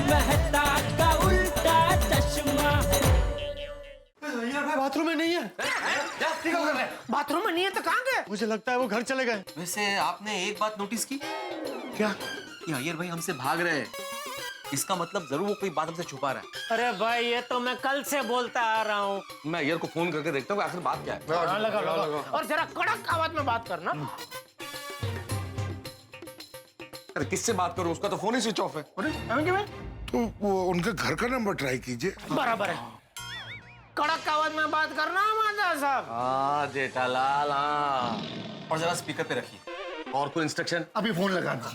मेहता का उल्टा चश्मा। यार भाई बाथरूम में नहीं है। बाथरूम में नहीं है तो कहाँ गए? मुझे लगता है वो घर चले गए। वैसे आपने एक बात नोटिस की क्या? कि अय्यर भाई हमसे भाग रहे हैं, इसका मतलब जरूर वो कोई बात हमसे छुपा रहा है। अरे भाई ये तो मैं कल से बोलता आ रहा हूँ। मैं अय्यर को फोन करके देखता हूँ आखिर बात क्या है। हाँ, लगा। और जरा कड़क आवाज में बात करना। अरे किससे बात करूं, उसका तो फोन ही स्विच ऑफ है। तो वो उनके घर का नंबर ट्राई कीजिए। बराबर है, कड़क आवाज में बात करना माता साहब। हाँ जेठालाल, हाँ। और जरा स्पीकर पे रखिए। और कोई इंस्ट्रक्शन? अभी फोन लगाना।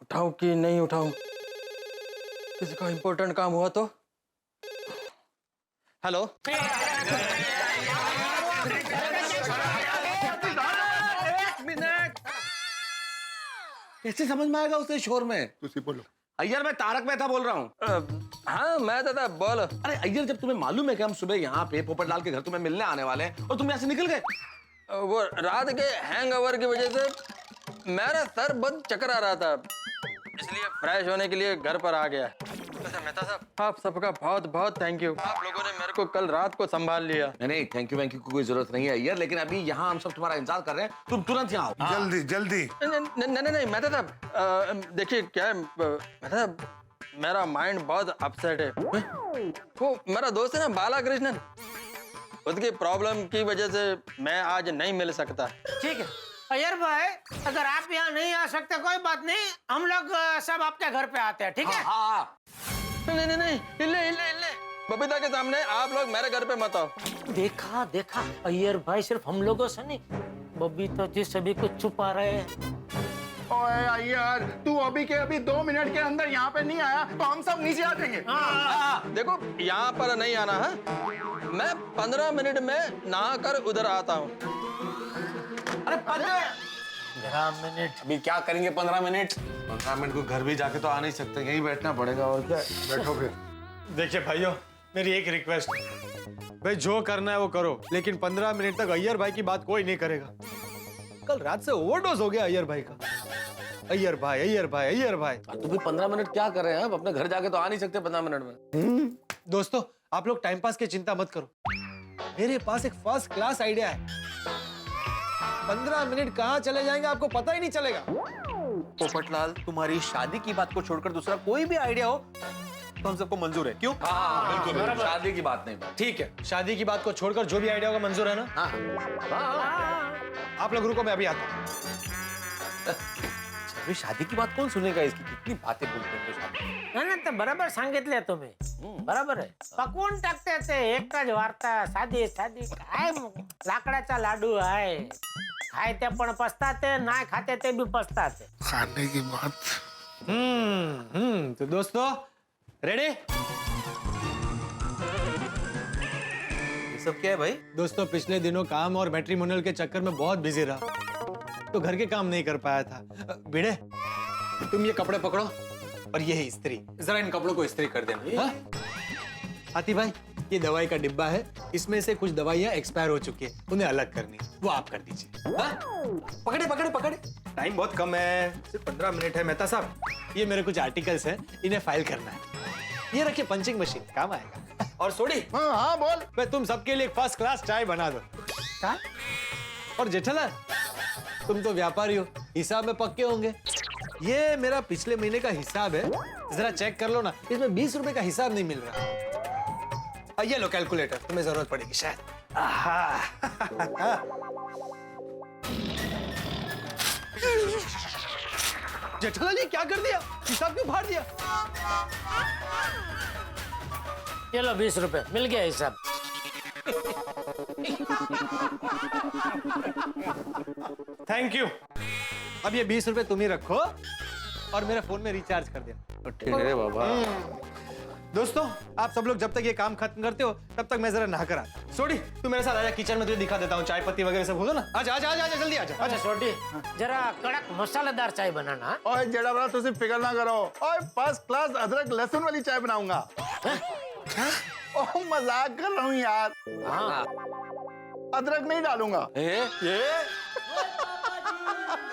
उठाऊं कि नहीं उठाऊं? किसी का इंपॉर्टेंट काम हुआ तो? हेलो, कैसे समझ में आएगा उसे शोर में? तुसी बोलो। अय्यर मैं तारक मेहता बोल रहा हूँ। हाँ मैं दादा बोल। अरे अय्यर, जब तुम्हें मालूम है कि हम सुबह यहाँ पे पोपटलाल के घर तुम्हें मिलने आने वाले हैं और तुम यहाँ से निकल गए। वो रात के हैंगओवर की वजह से मेरा सर बहुत चक्कर आ रहा था, इसलिए फ्रेश होने के लिए घर पर आ गया। वैसे मेहता साहब, आप सबका बहुत बहुत थैंक यू। आप लोगों ने मेरे को कल रात को संभाल लिया। नहीं, थैंक यू की कोई जरूरत नहीं है अय्यर, लेकिन अभी यहाँ हम सब तुम्हारा इंतजार कर रहे हैं, तुम तुरंत यहाँ आओ। जल्दी जल्दी। नहीं मेहता साहब, देखिए क्या है मेहता साहब, मेरा माइंड बहुत अपसेट है। वो मेरा दोस्त है ना बालाकृष्णन, उसकी प्रॉब्लम की वजह से मैं आज नहीं मिल सकता। ठीक है अय्यर भाई, अगर आप यहाँ नहीं आ सकते कोई बात नहीं, हम लोग सब आपके घर पे आते हैं, ठीक है? हाँ। नहीं, इल्ले बबीता के सामने आप लोग मेरे घर पे मत आओ। देखा अय्यर भाई सिर्फ हम लोगों से नहीं, बबीता जी सभी कुछ छुपा रहे हैं। ओए अय्यर, तू अभी के अभी 2 मिनट के अंदर यहाँ पे नहीं आया तो हम सब नीचे आ जाएंगे। देखो यहाँ पर नहीं आना है, मैं 15 मिनट में नहा कर उधर आता हूँ। अरे 15 मिनट अभी क्या करेंगे? 15 मिनट? 15 मिनट को घर भी जाके तो आ नहीं सकते, यहीं बैठना पड़ेगा। और क्या, बैठो फिर। देखिए भाइयों, मेरी एक रिक्वेस्ट, भाई जो करना है वो करो, लेकिन 15 मिनट तक अय्यर भाई की बात कोई नहीं करेगा। कल रात से ओवरडोज हो गया अय्यर भाई का। अय्यर भाई। तुम भी 15 मिनट क्या कर रहे हैं? अपने घर जाके तो आ नहीं सकते 15 मिनट में। दोस्तों, आप लोग टाइम पास की चिंता मत करो, मेरे पास एक फर्स्ट क्लास आइडिया है। 15 मिनट कहाँ चले जाएंगे आपको पता ही नहीं चलेगा। पोपटलाल, तुम्हारी शादी की बात को छोड़कर दूसरा कोई भी आइडिया हो तो हम सबको मंजूर है। क्यों? हाँ, बिल्कुल। शादी की बात नहीं। ठीक है, शादी की बात को छोड़कर जो भी आइडिया होगा मंजूर है ना? हाँ। आप लोग रुको, मैं अभी आता हूँ। अभी शादी की बात कौन सुनेगा? इसकी कितनी बातें बोलते हैं तो शादी। ना तर बरोबर सांगितले तुम्ही, बरोबर आहे। पकवून टाकते ते एकच वार्ता, साधी काय लाकडाचा लाडू आहे, खायते पण पस्ताते, नाही खाते ते भी पस्ताते। खाने की बात। तो दोस्तों रेडी? ये सब क्या है भाई? दोस्तों, पिछले दिनों काम और मैट्रिमोनियल के चक्कर में बहुत बिजी रहा, तो घर के काम नहीं कर पाया था। भिड़े, तुम ये कपड़े पकड़ो और ये है इस्त्री, जरा इन कपड़ों को इस्त्री कर देना। हाँ? हाथी भाई, ये दवाई का डिब्बा है, इसमें से कुछ दवाइयाँ एक्सपायर हो चुकी है, उन्हें अलग करनी, वो आप कर दीजिए। हाँ? पकड़े, टाइम बहुत कम है, सिर्फ 15 मिनट है। मेहता साहब, ये मेरे कुछ आर्टिकल्स हैं, इन्हें फाइल करना है। ये रखिए पंचिंग मशीन, काम आएगा। और सोडी, हाँ बोल। मैं तुम सबके लिए फर्स्ट क्लास चाय बना दो। और जेठालाल, तुम तो व्यापारी हो, हिसाब में पक्के होंगे। ये मेरा पिछले महीने का हिसाब है, जरा चेक कर लो ना, इसमें 20 रुपए का हिसाब नहीं मिल रहा। ये लो कैलकुलेटर, तुम्हें जरूरत पड़ेगी शायद। जेठालाल, ये क्या कर दिया? हिसाब क्यों फाड़ दिया? ये लो 20 रुपए, मिल गया हिसाब। Thank you. अब ये 20 रुपए तुम ही रखो और मेरे फोन में रिचार्ज कर देना। ठीक है बाबा। दोस्तों, आप सब लोग जब तक ये काम खत्म करते हो तब तक मैं जरा नहाकर आता हूं। सोडी, तू मेरे साथ आजा, किचन में तुझे दिखा देता हूँ, चाय पत्ती वगैरह सब होगा ना। आजा जल्दी आजा। अच्छा छोटी, जरा कड़क मसालेदार चाय बनाना। ओए जेड़ा बड़ा तुझे फिक्र ना करो, ओए फर्स्ट क्लास अदरक लहसुन वाली चाय बनाऊंगा। ओह मजाक कर रहा हूँ यार। अदरक नहीं डालूंगा। ये?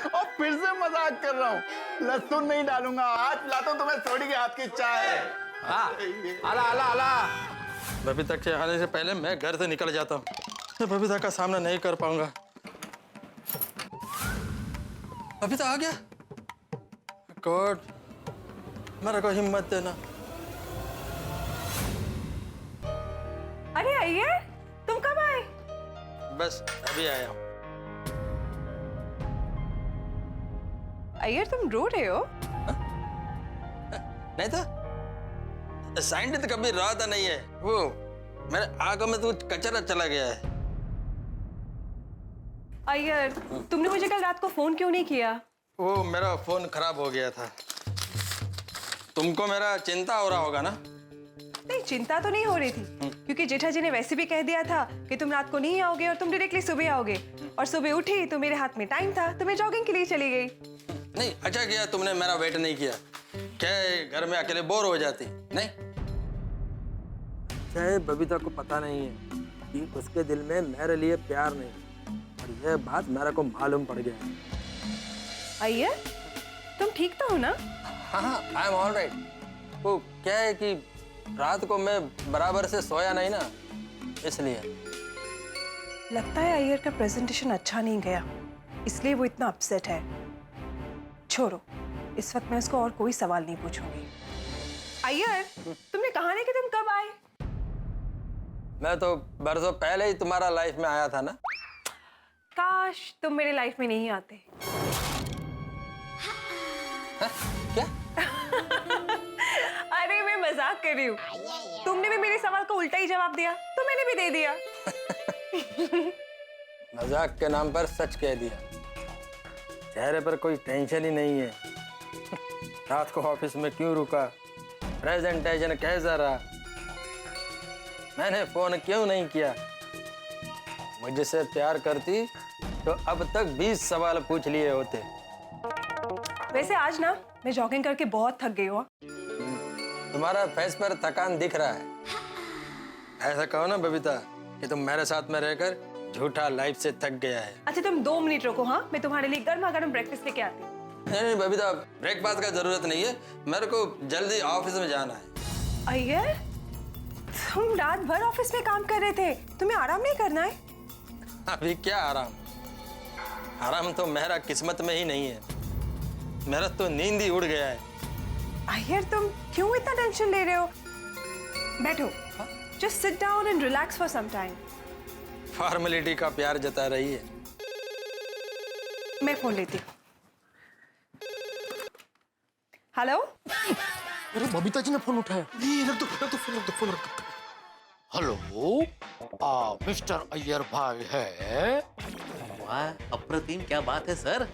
और फिर से मजाक कर रहा हूँ। लहसुन नहीं डालूंगा, आज पिलाता हूँ तुम्हें सोडी के हाथ की चाय। आला आला आला। बबीता के आने से पहले मैं घर से निकल जाता हूँ। मैं बबीता का सामना नहीं कर पाऊंगा। बबीता आ गया। गॉड, मेरे को हिम्मत देना। अरे अय्यर, तुम कब आए? बस अभी आया हूँ। अय्यर, तुम रो रहे हो? नहीं था, साइंटिस्ट कभी रोता नहीं है। वो मेरे आंखों में तो कचरा चला गया है। अय्यर, तुमने मुझे कल रात को फोन क्यों नहीं किया? वो मेरा फोन खराब हो गया था। तुमको मेरा चिंता हो रहा होगा ना? नहीं, चिंता तो नहीं हो रही थी, क्योंकि जेठा जी ने वैसे भी कह दिया था कि तुम रात को नहीं आओगे और तुम डायरेक्टली सुबह आओगे। और सुबह उठी तो मेरे हाथ में टाइम था, तो मैं जॉगिंग के लिए चली गई। नहीं, अच्छा किया तुमने मेरा वेट नहीं किया। क्या घर में अकेले बोर हो जाती? नहीं, चाहे बबीता को पता नहीं है कि उसके दिल में मेरे लिए प्यार नहीं, और यह बात मेरे को मालूम पड़ गया। अय्यर, तुम ठीक तो हो ना? हाँ, आई एम ऑल राइट। वो क्या है कि रात को मैं बराबर से सोया नहीं ना, इसलिए। लगता है अय्यर का प्रेजेंटेशन अच्छा नहीं गया, इसलिए वो इतना अपसेट है। छोड़ो, इस वक्त मैं उसको और कोई सवाल नहीं पूछूंगी। अय्यर, तुमने कहा नहीं कि तुम कब आए? मैं तो बरसों पहले ही तुम्हारा लाइफ में आया था ना। काश तुम मेरे लाइफ में नहीं आते। क्या? अरे मैं मजाक कर रही हूँ। तुमने भी मेरे सवाल का उल्टा ही जवाब दिया, तो मैंने भी दे दिया। मजाक के नाम पर सच कह दिया। चेहरे पर कोई टेंशन ही नहीं है। रात को ऑफिस में क्यों रुका, प्रेजेंटेशन कैसा रहा, मैंने फोन क्यों नहीं किया। मुझसे प्यार करती तो अब तक 20 सवाल पूछ लिए होते। वैसे आज ना मैं जॉगिंग करके बहुत थक गई हूँ। तुम्हारा फेस पर थकान दिख रहा है। ऐसा कहो ना बबीता कि तुम मेरे साथ में रहकर झूठा लाइफ से थक गया है। अच्छा तुम 2 मिनट रुको, हाँ मैं तुम्हारे लिए गर्मा गर्म ब्रेकफास्ट लेके आती हूँ। नहीं बबीता, ब्रेकफास्ट का जरूरत नहीं है, मेरे को जल्दी ऑफिस में जाना है। अय्यर, तुम रात भर ऑफिस में काम कर रहे थे, तुम्हें आराम नहीं करना है? अभी क्या आराम? आराम तो मेरा किस्मत में ही नहीं है। मेरा तो नींद ही उड़ गया है। अय्यर, तुम क्यों इतना टेंशन ले रहे हो? बैठो, just sit down and relax for some time. Formality का प्यार जता रही है। मैं फोन लेती हूँ। हेलो? अरे बबीता जी ने फोन उठाया। रख दो फोन रख दो। हेलो, मिस्टर अय्यर भाई है? वाह, अप्रतिम, क्या बात है सर।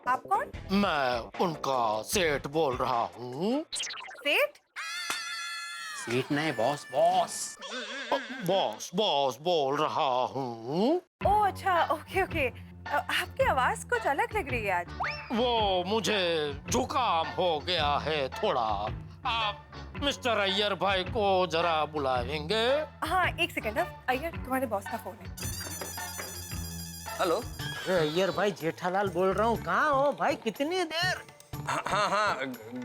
आप कौन? मैं उनका सेठ बोल रहा हूँ। सेठ? सीट नहीं बॉस, बॉस। बॉस बोल रहा हूँ। ओह अच्छा, ओके ओके। आपकी आवाज कुछ अलग लग रही है आज। वो मुझे जुकाम हो गया है थोड़ा। आप मिस्टर अय्यर भाई को जरा बुलाएंगे? हाँ एक सेकंड। अय्यर, तुम्हारे बॉस का फोन है। हेलो। अरे अय्यर भाई, जेठालाल बोल रहा हूँ। कहाँ हो भाई, कितनी देर? हाँ,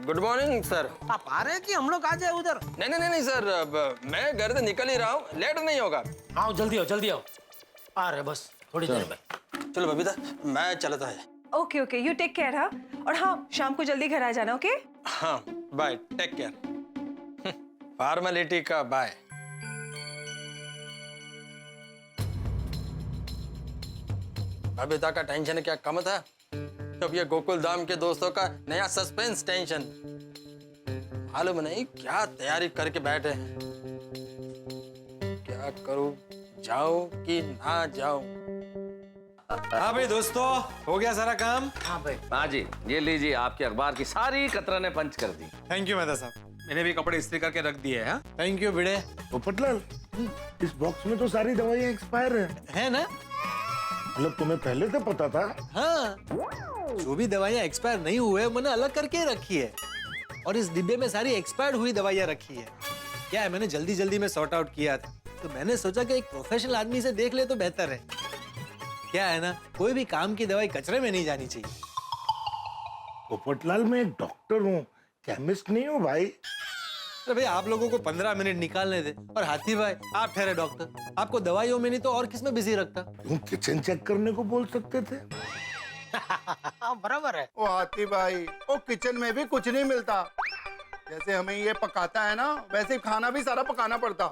गुड मॉर्निंग सर। आप आ रहे हैं कि हम लोग आ जाए उधर? नहीं सर, मैं घर से निकल ही रहा हूँ, लेट नहीं होगा। आओ जल्दी आओ। आ रहे बस थोड़ी देर में। चलो बबीता, मैं चलता है। Okay okay, you take care. हाँ, और हाँ शाम को जल्दी घर आ जाना। ओके? हाँ, बाय, टेक केयर। फॉर्मेलिटी का बाय। बबीता का टेंशन क्या कम था? तो ये गोकुल धाम के दोस्तों का नया सस्पेंस टेंशन। मालूम नहीं क्या तैयारी करके बैठे हैं। क्या करूं, जाऊं कि ना जाऊं? हाँ भाई दोस्तों, हो गया सारा काम? हाँ भाई। हाँ जी, ये लीजिए, आपके अखबार की सारी कतरने पंच कर दी। थैंक यू मेहता साहब। मैंने भी कपड़े इस्त्री करके रख दिए हैं। थैंक यू भिड़े। पोपटलाल, इस बॉक्स में तो सारी दवाइयाँ एक्सपायर है ना? मतलब तुम्हें पहले से पता था? हाँ, जो भी दवाइयाँ एक्सपायर नहीं हुए मैंने अलग करके रखी है, और इस डिब्बे में सारी एक्सपायर्ड हुई दवाइयाँ रखी है। क्या है, मैंने जल्दी में सॉर्ट आउट किया था, तो मैंने सोचा कि एक प्रोफेशनल आदमी से देख ले तो बेहतर है। क्या है ना, कोई भी काम की दवाई कचरे में नहीं जानी चाहिए। पोपटलाल, मैं एक डॉक्टर हूँ, केमिस्ट नहीं हूँ भाई। अरे भाई, आप लोगों को 15 मिनट निकालने दे। और हाथी भाई, आप ठहरे डॉक्टर, आपको दवाइयों में नहीं तो और किसमें बिजी रखता? तुम किचन चेक करने को बोल सकते थे। बराबर है। ओ हाथी भाई, ओ किचन में भी कुछ नहीं मिलता। जैसे हमें ये पकाता है ना, वैसे खाना भी सारा पकाना पड़ता।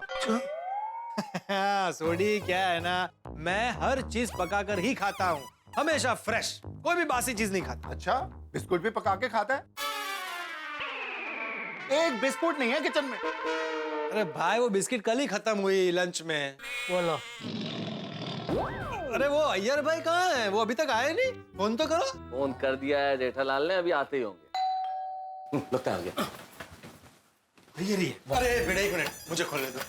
हाँ, सोडी, क्या है ना, मैं हर चीज पकाकर ही खाता हूँ, हमेशा फ्रेश, कोई भी बासी चीज नहीं खाता। अच्छा, बिस्कुट भी पका के खाता है? एक बिस्कुट नहीं है किचन में। अरे भाई, वो बिस्किट कल ही खत्म हुई लंच में। बोलो। अरे वो अय्यर भाई कहाँ है? वो अभी तक आए नहीं, फोन तो करो। फोन कर दिया है जेठालाल ने, अभी आते ही होंगे। लगता है आ गया। ये रही है। अरे बेटा, एक मिनट, मुझे खोलने दो।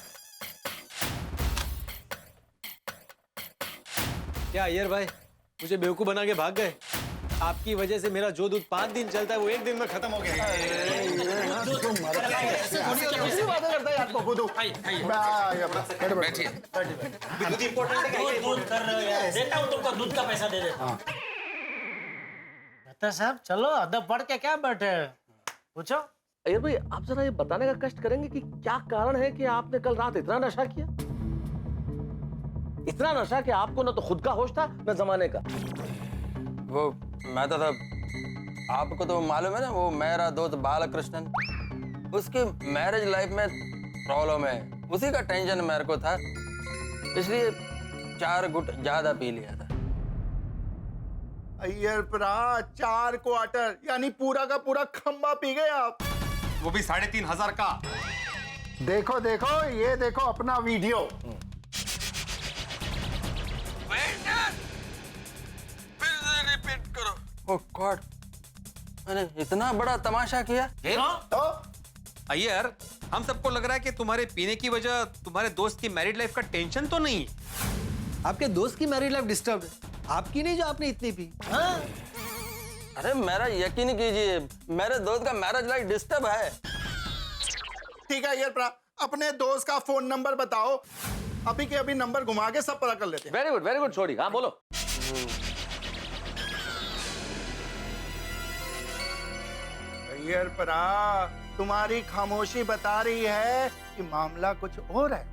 क्या अय्यर भाई मुझे बेवकूफ बना के भाग गए? आपकी वजह से मेरा जो दूध 5 दिन चलता है वो 1 दिन में खत्म हो गया। बैठिए। देता हूँ तुमको, दूध का पैसा दे देता हूँ। साहब चलो, अदब पढ़ के क्या बैठे, पूछो। अय्यर भाई, आप जरा ये बताने का कष्ट करेंगे कि क्या कारण है कि आपने कल रात इतना नशा किया? इतना नशा कि आपको ना तो खुद का होश था ना जमाने का। वो मैं तो था, आपको तो मालूम है ना, वो मेरा दोस्त बालकृष्णन, उसके मैरिज लाइफ में प्रॉब्लम है, उसी का टेंशन मेरे को था, इसलिए 4 घुट ज्यादा पी लिया था। अय्यर प्रा, 4 क्वार्टर यानी पूरा का पूरा खंबा पी गए आप। वो भी 3,500 का। देखो देखो, ये देखो अपना वीडियो। फिर से रिपीट करो। ओह गॉड, मैंने इतना बड़ा तमाशा किया। तो अय्यर, हम सबको लग रहा है कि तुम्हारे पीने की वजह तुम्हारे दोस्त की मैरिड लाइफ का टेंशन तो नहीं है। आपके दोस्त की मैरिड लाइफ डिस्टर्ब है, आपकी नहीं जो आपने इतनी पी। हाँ? अरे मेरा यकीन कीजिए, मेरे दोस्त का मैरिज लाइफ डिस्टर्ब है। ठीक है अय्यर प्रा, अपने दोस्त का फोन नंबर बताओ, अभी के अभी नंबर घुमा के सब पता कर लेते हैं। वेरी गुड छोड़ी। हाँ बोलो। अय्यर प्रा, तुम्हारी खामोशी बता रही है कि मामला कुछ और है।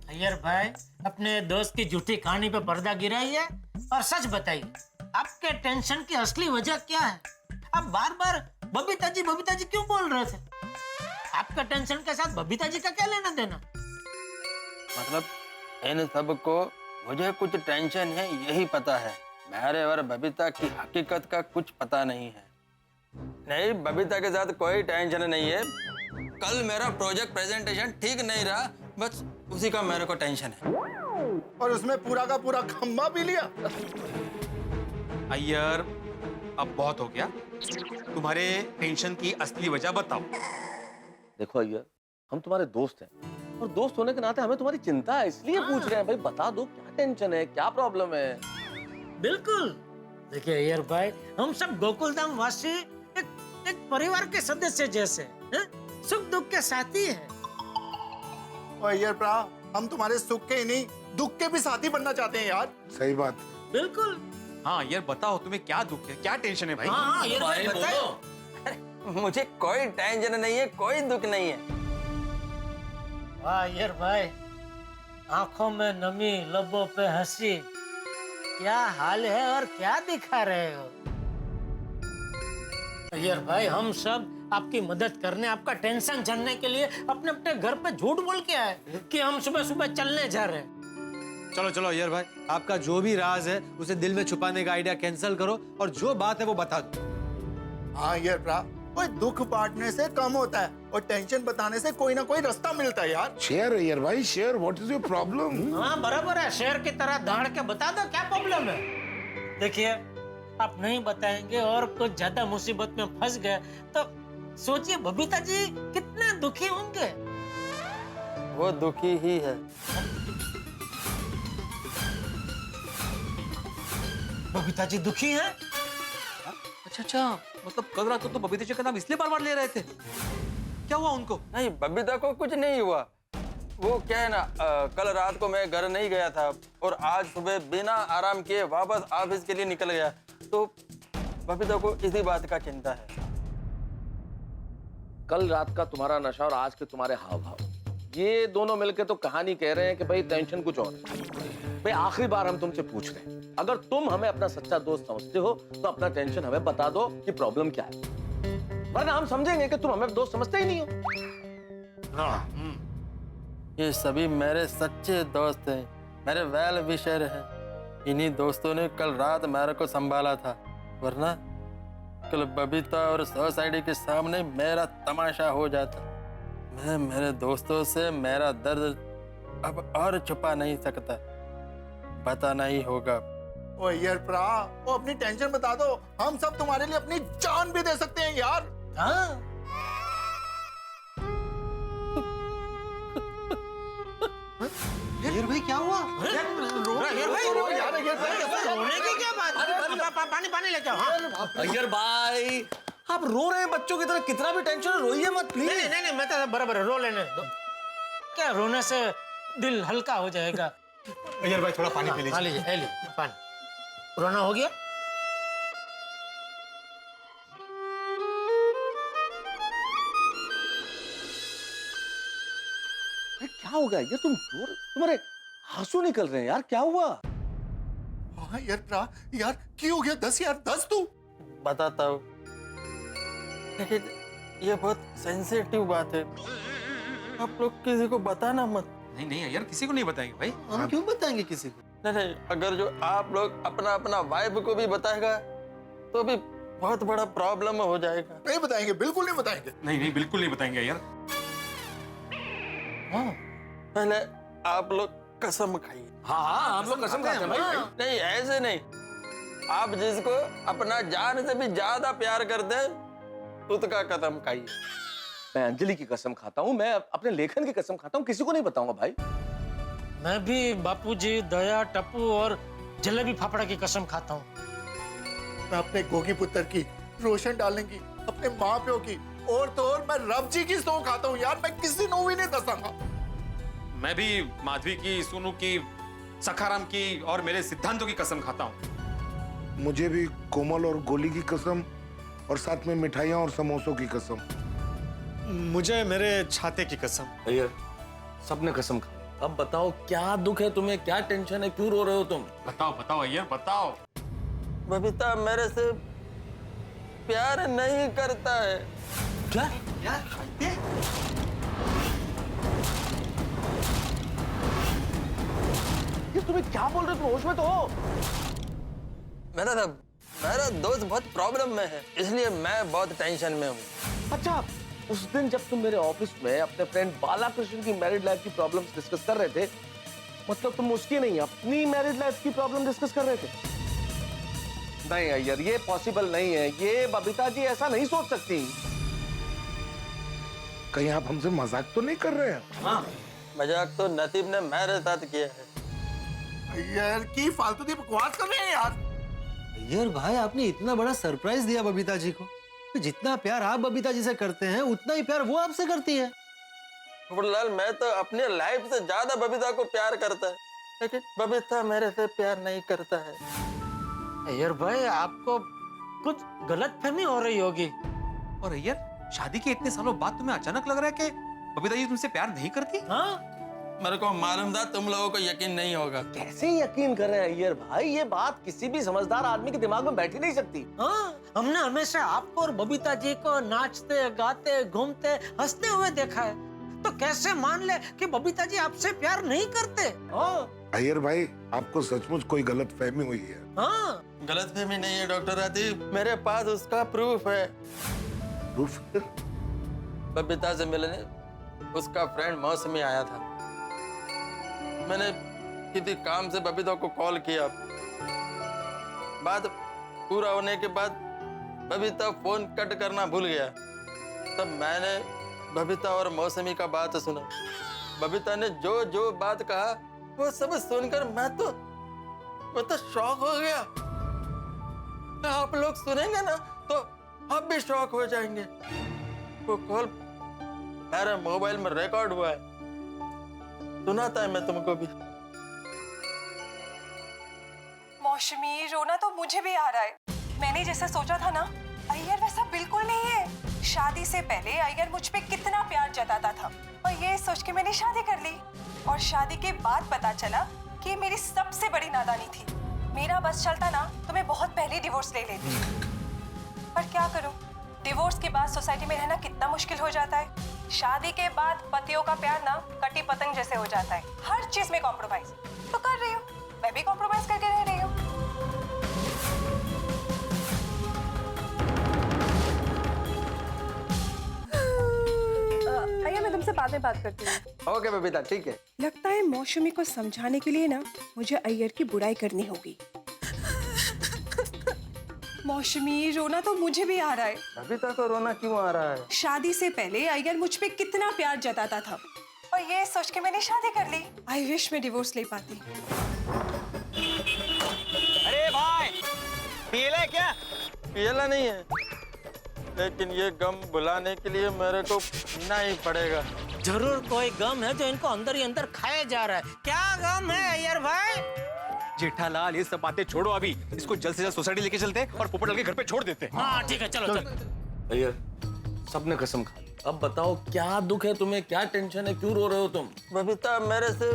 अय्यर भाई, अपने दोस्त की झूठी कहानी पे पर्दा गिराइए और सच बताइए, आपके टेंशन की असली वजह क्या है? आप बार बार बबीता जी क्यों बोल रहे थे? आपका टेंशन के साथ बबीता जी का क्या लेना देना? मतलब इन सब को मुझे कुछ टेंशन है, यही पता है। मेरे और बबीता की हकीकत का कुछ पता नहीं है। नहीं, बबीता के साथ कोई टेंशन नहीं है। कल मेरा प्रोजेक्ट प्रेजेंटेशन ठीक नहीं रहा, बस उसी का मेरे को टेंशन है। और उसमें पूरा का पूरा खंबा पी लिया। अय्यर, अब बहुत हो गया, तुम्हारे टेंशन की असली वजह बताओ। देखो अय्यर, हम तुम्हारे दोस्त हैं और दोस्त होने के नाते हमें तुम्हारी चिंता है, इसलिए पूछ रहे हैं। भाई बता दो, क्या टेंशन है, क्या प्रॉब्लम है? बिल्कुल। देखिए अय्यर भाई, हम सब गोकुलधाम वासी एक परिवार के सदस्य जैसे हैं? सुख दुख के साथी हैं। और अय्यर प्रा, हम तुम्हारे सुख के ही नहीं दुख के भी साथी बनना चाहते हैं यार। सही बात। बिल्कुल। हाँ यार, बताओ तुम्हें क्या दुख है, क्या टेंशन है भाई? हाँ अय्यर भाई बताओ। मुझे कोई टेंशन नहीं है, कोई दुख नहीं है। वाह अय्यर भाई, आंखों में नमी, लबों पे हंसी, क्या हाल है और क्या दिखा रहे हो? अय्यर भाई, हम सब आपकी मदद करने, आपका टेंशन जानने के लिए अपने अपने घर पे झूठ बोल के आए कि हम सुबह सुबह चलने जा रहे हैं। चलो चलो अय्यर भाई, आपका जो भी राज है उसे दिल में छुपाने का आइडिया कैंसिल करो और जो बात है वो बता दो। हाँ अय्यर प्रा, कोई दुख बांटने से कम होता है और टेंशन बताने से कोई ना कोई रास्ता मिलता है यार। शेयर अय्यर भाई, share. What is your problem? हाँ बराबर है, शेर की तरह दहाड़ के बता दो क्या प्रॉब्लम है। देखिए, आप नहीं बताएंगे और कुछ ज्यादा मुसीबत में फंस गए तो सोचिए बबीता जी कितने दुखी होंगे। वो दुखी ही है। बबीता जी दुखी हैं? अच्छा, मतलब कल रात को तो बबीता जी का नाम इसलिए बार बार ले रहे थे, क्या हुआ उनको? नहीं, बबीता को कुछ नहीं हुआ, वो क्या है ना, कल रात को मैं घर नहीं गया था और आज सुबह बिना आराम किए वापस ऑफिस के लिए निकल गया, तो बबीता को इसी बात का चिंता है। कल रात का तुम्हारा नशा और आज के तुम्हारे हाव भाव, ये दोनों मिलके तो कहानी कह रहे हैं कि भाई टेंशन कुछ और है। भाई आखिरी बार हम तुमसे पूछ रहे हैं, अगर तुम हमें अपना सच्चा दोस्त समझते हो तो अपना टेंशन हमें बता दो कि प्रॉब्लम क्या है, वरना हम समझेंगे कि तुम हमें दोस्त समझते ही नहीं हो। ये सभी मेरे सच्चे दोस्त हैं, मेरे वेल विशर हैं। इन्हीं दोस्तों ने कल रात मेरे को संभाला था, वरना कल बबीता और सोसाइटी के सामने मेरा तमाशा हो जाता। मैं मेरे दोस्तों से मेरा दर्द अब और छुपा नहीं सकता, बताना ही होगा। ओ यार प्रा, वो अपनी टेंशन बता दो, हम सब तुम्हारे लिए अपनी जान भी दे सकते हैं यार। हाँ अय्यर भाई क्या हुआ? रोने की क्या बात? पानी पानी लेके आओ। हाँ? अय्यर भाई आप रो रहे हैं बच्चों की तरह, कितना भी टेंशन रोइए मत प्लीज। नहीं मैं तो बराबर है, रो लेने दो। क्या रोने से दिल हल्का हो जाएगा। अय्यर भाई थोड़ा पानी पी हाँ लीजिए। लीजिए पानी। रोना हो गया? क्या हो गया ये, तुम्हारे आंसू निकल रहे हैं यार, क्या हुआ? हाँ यार प्रा, यार क्यों हो गया? 10 यार 10 तू। बताता हूँ, लेकिन ये बहुत सेंसिटिव बात है, आप लोग किसी को बताना मत। नहीं यार, किसी को नहीं बताएंगे भाई। हम क्यों बताएंगे किसी को? नहीं, अगर जो आप लोग अपना वाइफ को भी बताएगा तो भी बहुत बड़ा प्रॉब्लम हो जाएगा। नहीं बताएंगे, बिल्कुल नहीं बताएंगे। नहीं बिल्कुल नहीं बताएंगे यार। पहले आप लोग कसम खाइए। हाँ हम लोग कसम खाते हैं भाई। नहीं ऐसे नहीं, आप जिसको अपना जान से भी ज्यादा प्यार करते हैं उसका कसम खाइए। मैं अंजलि की कसम खाता हूँ, मैं अपने लेखन की कसम खाता हूँ, किसी को नहीं बताऊंगा भाई। मैं भी बापूजी, दया, टप्पू और जलेबी फाफड़ा की कसम खाता हूँ। मैं अपने गोगी पुत्र की, रोशन डालने की, अपने माँ प्यो की, और तो और मैं रब जी की सौ खाता हूँ यार। मैं किसी को भी नहीं दसाऊंगा। मैं भी माधवी की, सोनू की, सखाराम की और मेरे सिद्धांतों की कसम खाता हूँ। मुझे भी कोमल और गोली की कसम, और साथ में मिठाइयाँ और समोसों की कसम। मुझे मेरे छाते की कसम। अय्यर सबने कसम खाई। अब बताओ क्या दुख है तुम्हें, क्या टेंशन है, क्यों रो रहे हो तुम? बताओ अय्यर बताओ। बबीता मेरे से प्यार नहीं करता है। क्या? ये तुम्हें क्या बोल रहे हो, तुम होश में तो हो? मेरा दोस्त बहुत प्रॉब्लम में है, इसलिए मैं बहुत टेंशन में हूँ। अच्छा, उस दिन जब तुम मेरे ऑफिस में अपने फ्रेंड बालाकृष्ण की मैरिड लाइफ की प्रॉब्लम्स डिस्कस कर रहे थे, मतलब तुम उसकी नहीं अपनी मैरिड लाइफ की प्रॉब्लम डिस्कस कर रहे थे? नहीं अय्यर, ये पॉसिबल नहीं है, ये बबीता जी ऐसा नहीं सोच सकती। कहीं आप हमसे मजाक तो नहीं कर रहे हैं? हाँ, मजाक तो नसीब ने मेरे साथ किया है। यार की फालतू की बकवास कर रहे हैं यार। अय्यर भाई आपने इतना बड़ा सरप्राइज दिया बबीता जी को। तो जितना प्यार आप बबीता जी से करते हैं उतना ही प्यार वो आपसे करती है। फुटलाल, मैं तो अपने लाइफ से ज्यादा बबीता को प्यार करता है, लेकिन बबीता मेरे से प्यार नहीं करता है। अय्यर भाई आपको कुछ गलतफहमी हो रही होगी। और अय्यर, शादी के इतने सालों बाद तुम्हें अचानक लग रहा है कि बबीता जी तुमसे प्यार नहीं करती? हाँ? मेरे को मालूम था तुम लोगों को यकीन नहीं होगा। कैसे यकीन कर रहे हैं अय्यर भाई, ये बात किसी भी समझदार आदमी के दिमाग में बैठ ही नहीं सकती। हाँ, हमने हमेशा आपको और बबीता जी को नाचते, गाते, घूमते, हंसते हुए देखा है, तो कैसे मान ले कि बबीता जी आपसे प्यार नहीं करते? हाँ? अय्यर भाई, आपको सचमुच कोई गलत फहमी हुई है। हाँ? गलतफहमी नहीं है डॉक्टर राजीव, मेरे पास उसका प्रूफ है। प्रूफ? बबीता से मिलने उसका फ्रेंड मौसमी आया था। मैंने किसी काम से बबीता को कॉल किया, बात पूरा होने के बाद बबीता फोन कट करना भूल गया। तब मैंने बबीता और मौसमी का बात सुना। बबीता ने जो जो बात कहा वो सब सुनकर मैं तो शॉक हो गया। आप लोग सुनेंगे ना तो आप भी शॉक हो जाएंगे। वो कॉल मेरे मोबाइल में रिकॉर्ड हुआ है। सुनाता है मैं तुमको भी। मौसमी, रोना तो मुझे भी आ रहा है। मैंने जैसा सोचा था ना, अय्यर वैसा बिल्कुल नहीं है। शादी से पहले अय्यर मुझ पे कितना प्यार जताता था और ये सोच के मैंने शादी कर ली। और शादी के बाद पता चला कि मेरी सबसे बड़ी नादानी थी। मेरा बस चलता ना तो मैं बहुत पहले डिवोर्स ले लेती। पर क्या करूं, डिवोर्स के बाद सोसाइटी में रहना कितना मुश्किल हो जाता है। शादी के बाद पतियों का प्यार ना कटी पतंग जैसे हो जाता है, हर चीज में कॉम्प्रोमाइज। तो कर रही हूँ, मैं भी कॉम्प्रोमाइज करके रह रही हूँ। अय्यर, मैं तुमसे बाद में बात करती हूँ। ओके बबीता, ठीक है। लगता है मौसमी को समझाने के लिए ना मुझे अय्यर की बुराई करनी होगी। मौसमी, रोना तो मुझे भी आ रहा है। बबीता को रोना क्यों आ रहा है? शादी से पहले अय्यर मुझ पे कितना प्यार जताता था और ये सोच के मैंने शादी कर ली। आई विश मैं डिवोर्स ले पाती। अरे भाई, पीले क्या? पियला नहीं है, लेकिन ये गम भुलाने के लिए मेरे को पीना ही पड़ेगा। जरूर कोई गम है जो इनको अंदर ही अंदर खाया जा रहा है। क्या गम है अय्यर भाई? जेठालाल, ये सब बातें छोड़ो अभी। इसको जल्द से जल्द सोसाइटी लेके चलते हैं और पोपटलाल के घर पे छोड़ देते हैं। हाँ ठीक है, चलो चलो। अय्यर, सबने कसम खा ली। अब बताओ क्या दुख है तुम्हें, क्या टेंशन है, क्यों रो रहे हो तुम? बबीता मेरे से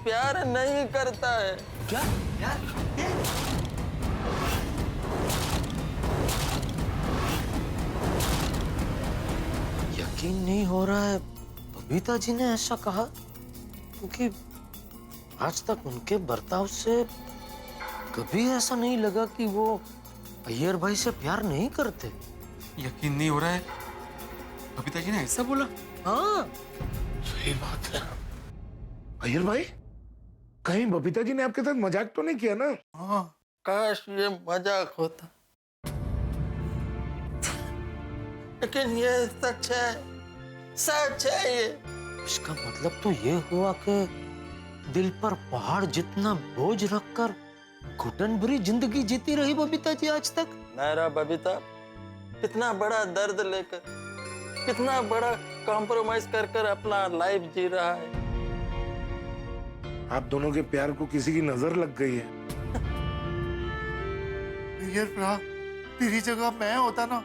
प्यार नहीं करता है। क्या? यकीन नहीं हो रहा है बबीता जी ने ऐसा कहा, क्योंकि आज तक उनके बर्ताव से कभी ऐसा नहीं लगा कि वो अय्यर भाई से प्यार नहीं करते। यकीन नहीं हो रहा है, बबीता जी ने ऐसा बोला? हाँ सही बात है। अय्यर भाई, कहीं बबीता जी ने आपके साथ मजाक तो नहीं किया ना? हाँ, काश ये मजाक होता, लेकिन ये सच है, सच है ये। इसका मतलब तो ये हुआ कि दिल पर पहाड़ जितना बोझ रखकर घुटन भरी जिंदगी जीती रही बबीता जी आज तक। मेरा बबीता कितना बड़ा दर्द लेकर, कितना बड़ा कॉम्प्रोमाइज कर कर अपना लाइफ जी रहा है। आप दोनों के प्यार को किसी की नजर लग गई है। यार भरा, तेरी जगह मैं होता ना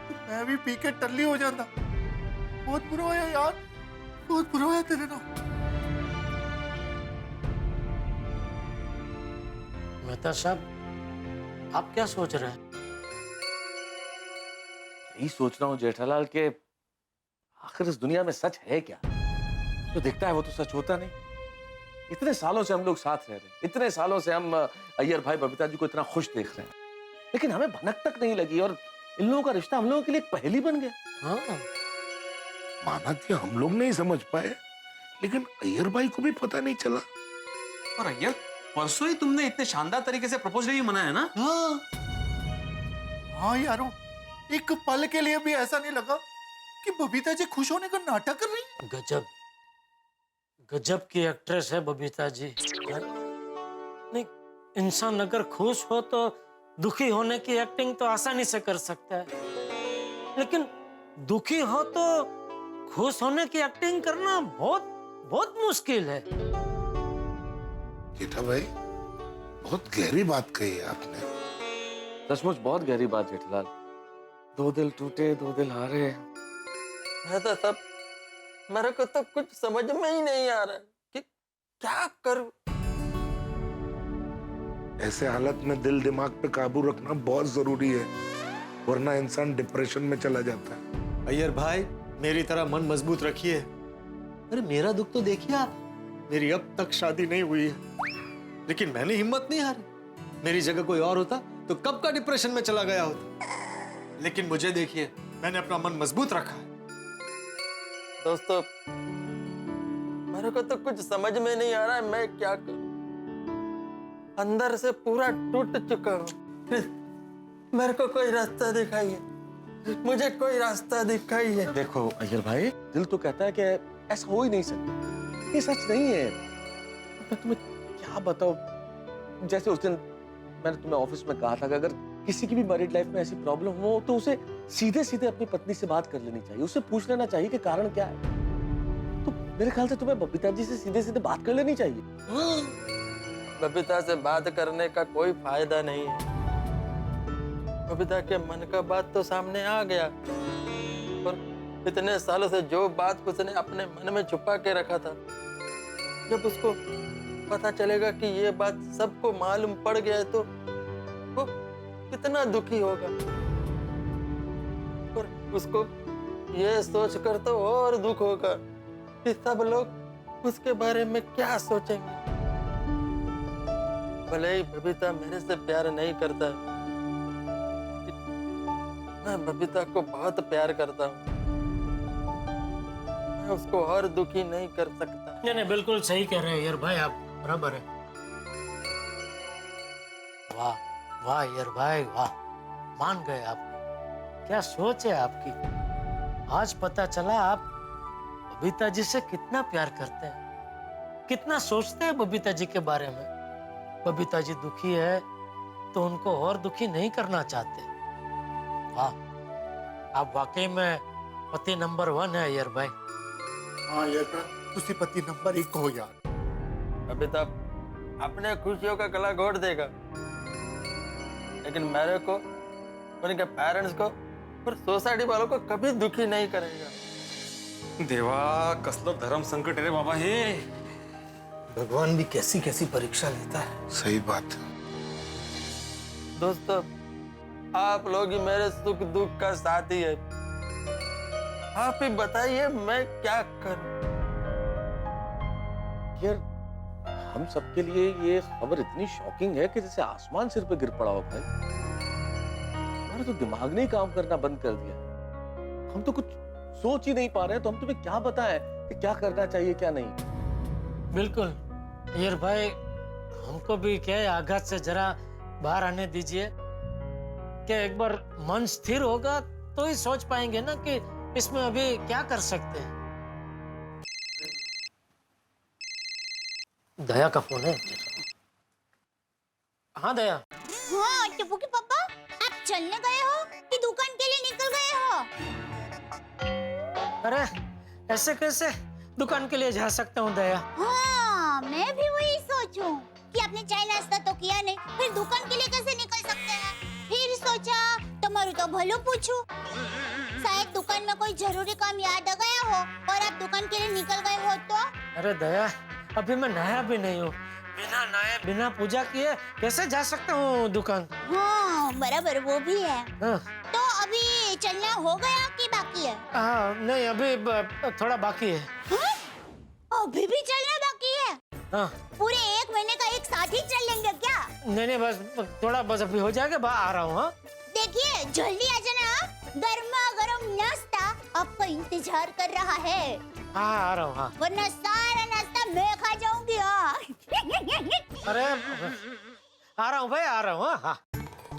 तो मैं भी पी के टल्ली हो जाता। बहुत बुरा हुआ यार, बहुत बुरा हुआ तेरे ना। मेहता साहब, आप क्या सोच रहे हैं? यही सोच रहा हूँ जेठालाल के आखिर इस दुनिया में सच है क्या? जो दिखता है वो तो सच होता नहीं। इतने सालों से हम लोग साथ रह रहे हैं, इतने सालों से हम अय्यर भाई बबीता जी को इतना खुश देख रहे हैं, लेकिन हमें भनक तक नहीं लगी और इन लोगों का रिश्ता हम लोगों के लिए एक पहेली बन गया। हाँ, माना कि हम लोग नहीं समझ पाए, लेकिन अय्यर भाई को भी पता नहीं चला। और अय्यर, परसों ही तुमने इतने शानदार तरीके से प्रपोज डे भी मनाया ना? हाँ यारो, एक पल के लिए भी ऐसा नहीं लगा कि बबीता जी खुश होने का नाटक कर रही। गजब गजब की एक्ट्रेस है बबीता जी। नहीं, इंसान अगर खुश हो तो दुखी होने की एक्टिंग तो आसानी से कर सकता है, लेकिन दुखी हो तो खुश होने की एक्टिंग करना बहुत बहुत मुश्किल है। जेठा भाई, बहुत गहरी बात कही है आपने। सचमुच बहुत गहरी बात जेठालाल। दो दिल टूटे, दो दिल हारे। मैं तो सब, मेरे को तो कुछ समझ में ही नहीं आ रहा है कि क्या करूं। ऐसे हालत में दिल दिमाग पे काबू रखना बहुत जरूरी है, वरना इंसान डिप्रेशन में चला जाता है। अय्यर भाई, मेरी तरह मन मजबूत रखिए। अरे मेरा दुख तो देखिए आप, मेरी अब तक शादी नहीं हुई है, लेकिन मैंने हिम्मत नहीं हारी। मेरी जगह कोई और होता तो कब का डिप्रेशन में चला गया होता, लेकिन मुझे देखिए, मैंने अपना मन मजबूत रखा है। दोस्तों, मेरे को तो कुछ समझ में नहीं आ रहा है मैं क्या करूं। अंदर से पूरा टूट चुका हूं। मेरे को कोई रास्ता दिखाइए, मुझे कोई रास्ता दिखाइए। देखो अय्यर भाई, दिल तो कहता है कि ऐसा हो ही नहीं सकता, ये सच नहीं है। मैं तुम्हें क्या बताऊं, जैसे उस दिन मैंने तुम्हें ऑफिस में कहा था कि अगर किसी की भी मैरिड लाइफ में ऐसी प्रॉब्लम हो तो उसे सीधे सीधे अपनी पत्नी से बात कर लेनी चाहिए, उसे पूछ लेना चाहिए कि कारण क्या है। तो मेरे ख्याल से तुम्हें बबीता जी से सीधे सीधे बात कर लेनी चाहिए। बबीता से बात करने का कोई फायदा नहीं है। बबीता के मन का बात तो सामने आ गया, पर इतने सालों से जो बात उसने अपने मन में छुपा के रखा था, जब उसको पता चलेगा कि ये बात सबको मालूम पड़ गया है, तो वो कितना दुखी होगा। और उसको ये सोचकर तो और दुख होगा कि सब लोग उसके बारे में क्या सोचेंगे। भले ही बबीता मेरे से प्यार नहीं करता, मैं बबीता को बहुत प्यार करता हूँ। मैं उसको और दुखी नहीं कर सकता। नहीं बिल्कुल सही कह रहे हैं यार भाई, आप बराबर है। वाह वाह यार भाई वाह, मान गए आप। क्या सोच है आपकी। आज पता चला आप बबीता जी से कितना प्यार करते हैं, कितना सोचते हैं बबीता जी के बारे में। बबीता जी दुखी है तो उनको और दुखी नहीं करना चाहते। वाह, आप वाकई में पति नंबर 1 है यार भाई। हाँ यार, तुसी पति नंबर 1 हो यार। बबीता अपने खुशियों का गला घोट देगा, लेकिन मेरे को, उनके पेरेंट्स को और सोसाइटी वालों को कभी दुखी नहीं करेगा। देवा, कसलो धर्म संकट रे बाबा हे। भगवान भी कैसी कैसी परीक्षा लेता है। सही बात है। दोस्तों, आप लोग ही मेरे सुख दुख का साथी है। आप ही बताइए मैं क्या करूं। यार, हम सबके लिए ये खबर इतनी शॉकिंग है कि जैसे आसमान सिर पे गिर पड़ा हो भाई। हमारा तो दिमाग ने काम करना बंद कर दिया। हम तो कुछ सोच ही नहीं पा रहे हैं, तो हम तुम्हें क्या बताएं कि क्या करना चाहिए क्या नहीं। बिल्कुल यार भाई, हमको भी क्या है, आघात से जरा बाहर आने दीजिए। क्या एक बार मन स्थिर होगा तो ही सोच पाएंगे ना कि इसमें अभी क्या कर सकते हैं। दया का फोन है। हाँ दया। हाँ टिप्पू के पापा, आप चलने गए हो कि दुकान के लिए निकल गए हो? अरे ऐसे कैसे दुकान के लिए जा सकता हूँ दया। हाँ, मैं भी वही सोचूं कि आपने चाय नाश्ता तो किया नहीं, फिर दुकान के लिए कैसे निकल सकते हैं। फिर सोचा तुम्हारू तो भलो पूछूं, शायद दुकान में कोई जरूरी काम याद आ गया हो और आप दुकान के लिए निकल गए हो तो। अरे दया, अभी मैं नहाया भी नहीं हूँ। बिना नहाए बिना पूजा किए कैसे जा सकता हूँ दुकान। हाँ बराबर, वो भी है। हाँ। तो अभी चलना हो गया कि बाकी है? हाँ नहीं, अभी थोड़ा बाकी है। हाँ? अभी भी चलना बाकी है? हाँ। पूरे 1 महीने का एक साथ ही चल लेंगे क्या? नहीं बस थोड़ा, बस अभी हो जाएगा, आ रहा हूँ। हाँ देखिए जल्दी आ जाना, गर्मा गर्म नाश्ता आपका इंतजार कर रहा है। हाँ आ रहा हूँ। हाँ वरना सारा नाश्ता मैं खा जाऊंगी। हाँ। अरे आ रहा हूँ भाई, आ रहा हूँ। हाँ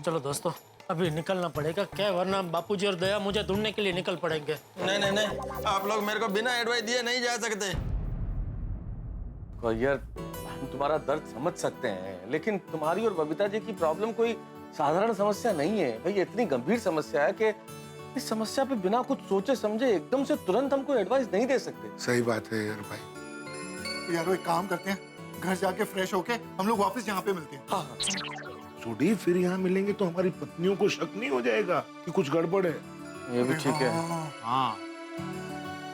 चलो दोस्तों, अभी निकलना पड़ेगा क्या, वरना बापूजी और दया मुझे ढूंढने के लिए निकल पड़ेंगे। नहीं, आप लोग मेरे को बिना एडवाइस दिए नहीं जा सकते। यार, हम तुम्हारा दर्द समझ सकते हैं, लेकिन तुम्हारी और बबीता जी की प्रॉब्लम कोई साधारण समस्या नहीं है भाई। इतनी गंभीर समस्या है कि इस समस्या पे बिना कुछ सोचे समझे एकदम से तुरंत हम कोई एडवाइस नहीं दे सकते। सही बात है यार भाई। यार एक काम करते हैं, घर जाके फ्रेश होके हम लोग वापस यहाँ पे मिलते हैं। हाँ। सुडी, फिर यहाँ मिलेंगे तो हमारी पत्नियों को शक नहीं हो जाएगा कि कुछ गड़बड़ है। ये भी ठीक है। हाँ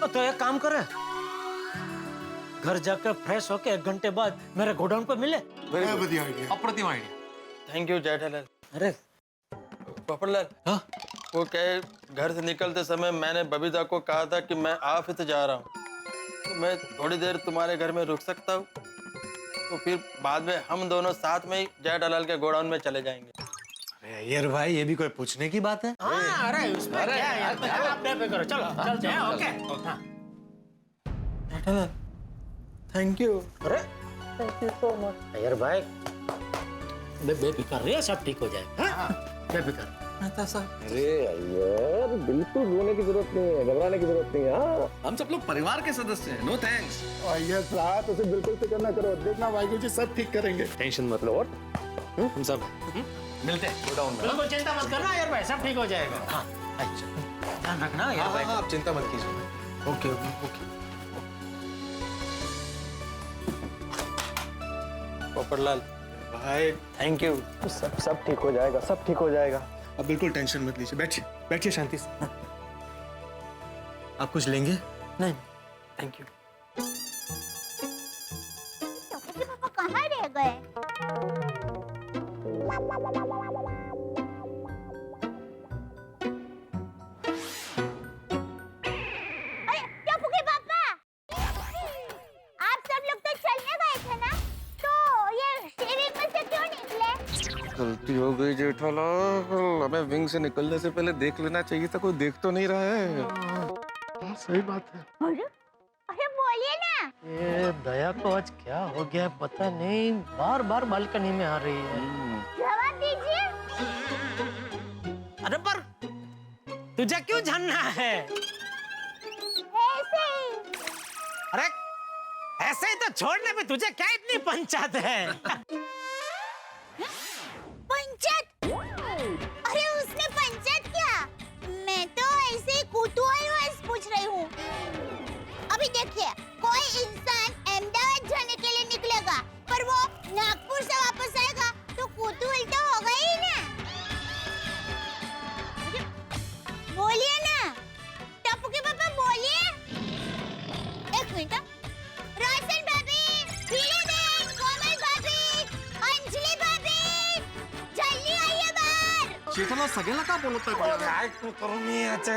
तो एक काम करे, घर जाकर फ्रेश होके 1 घंटे बाद मेरे गोडाउन पे मिले। बढ़िया आइडिया। अप्रतिम आइडिया। Thank you Jethalal. अरे पोपटलाल, वो क्या है, घर से निकलते समय मैंने बबीता को कहा था कि मैं ऑफिस जा रहा हूँ, तो मैं थोड़ी देर तुम्हारे घर में रुक सकता हूँ? तो फिर बाद में हम दोनों साथ में ही जेठालाल के गोडाउन में चले जाएंगे। अरे यार भाई, ये भी कोई पूछने की बात है? हाँ, अरे उसमें क्या है यार, आप पे करो, चलो चलते हैं। ओके हाँ। Jethalal, thank you. अरे थैंक यू सो मच यार भाई, बेफिक्र रहिए, सब ठीक हो जाएगा। हाँ बेफिक्र। अरे यार, बिल्कुल रोने की जरूरत नहीं है, घबराने की जरूरत नहीं है। हाँ, हम सब लोग परिवार के सदस्य हैं। No thanks. ये साथ उसे बिल्कुल फिक्र ना करो, देखना वाहिगुरु जी सब ठीक करेंगे। टेंशन मत लो। और हम सब मिलते हैं गोडाउन में। बिल्कुल चिंता मत करना यार भाई, सब ठीक हो जाएगा। हाँ अच्छा, ध्यान रखना यार भाई। हाँ, आप चिंता मत कीजिए। ओके। पोपटलाल भाई थैंक यू। सब ठीक हो जाएगा, सब ठीक हो जाएगा। अब बिल्कुल टेंशन मत लीजिए, बैठिए बैठिए शांति से। आप कुछ लेंगे? नहीं थैंक यू। टप्पू के पापा कहाँ रह गए? अरे टप्पू के पापा, आप सब लोग तो चलने गए थे ना, तो ये शेविंग में से क्यों निकले? गलती हो गई जेठालाल, हमें विंग से निकलने से पहले देख लेना चाहिए था, कोई देख तो नहीं रहा है। सही बात है। अरे अरे बोलिए ना। ये दया को आज क्या हो गया पता नहीं, बार बार बालकनी में आ रही है। जवाब दीजिए। अरे पर तुझे क्यों जानना है? ऐसे ही। अरे ऐसे ही तो छोड़ने में तुझे क्या इतनी पंचायत है? पंचायत? अरे उसने पंचायत क्या? मैं तो ऐसे ही कुतूहलवश पूछ रही हूँ। अभी देखिए, कोई इंसान अहमदाबाद जाने के लिए निकलेगा, पर वो नागपुर से वापस आएगा, तो कुतूहल तो होगा ही ना। बोलिए ना, टप्पू के पापा बोलिए। एक मिनट, रोशन भाभी, पीली बहन, कोमल भाभी, अंजलि भाभी, जल्दी आइए बाहर। जेठालाल सगळ्यांना का बोलतोय? काय करू मी याच्या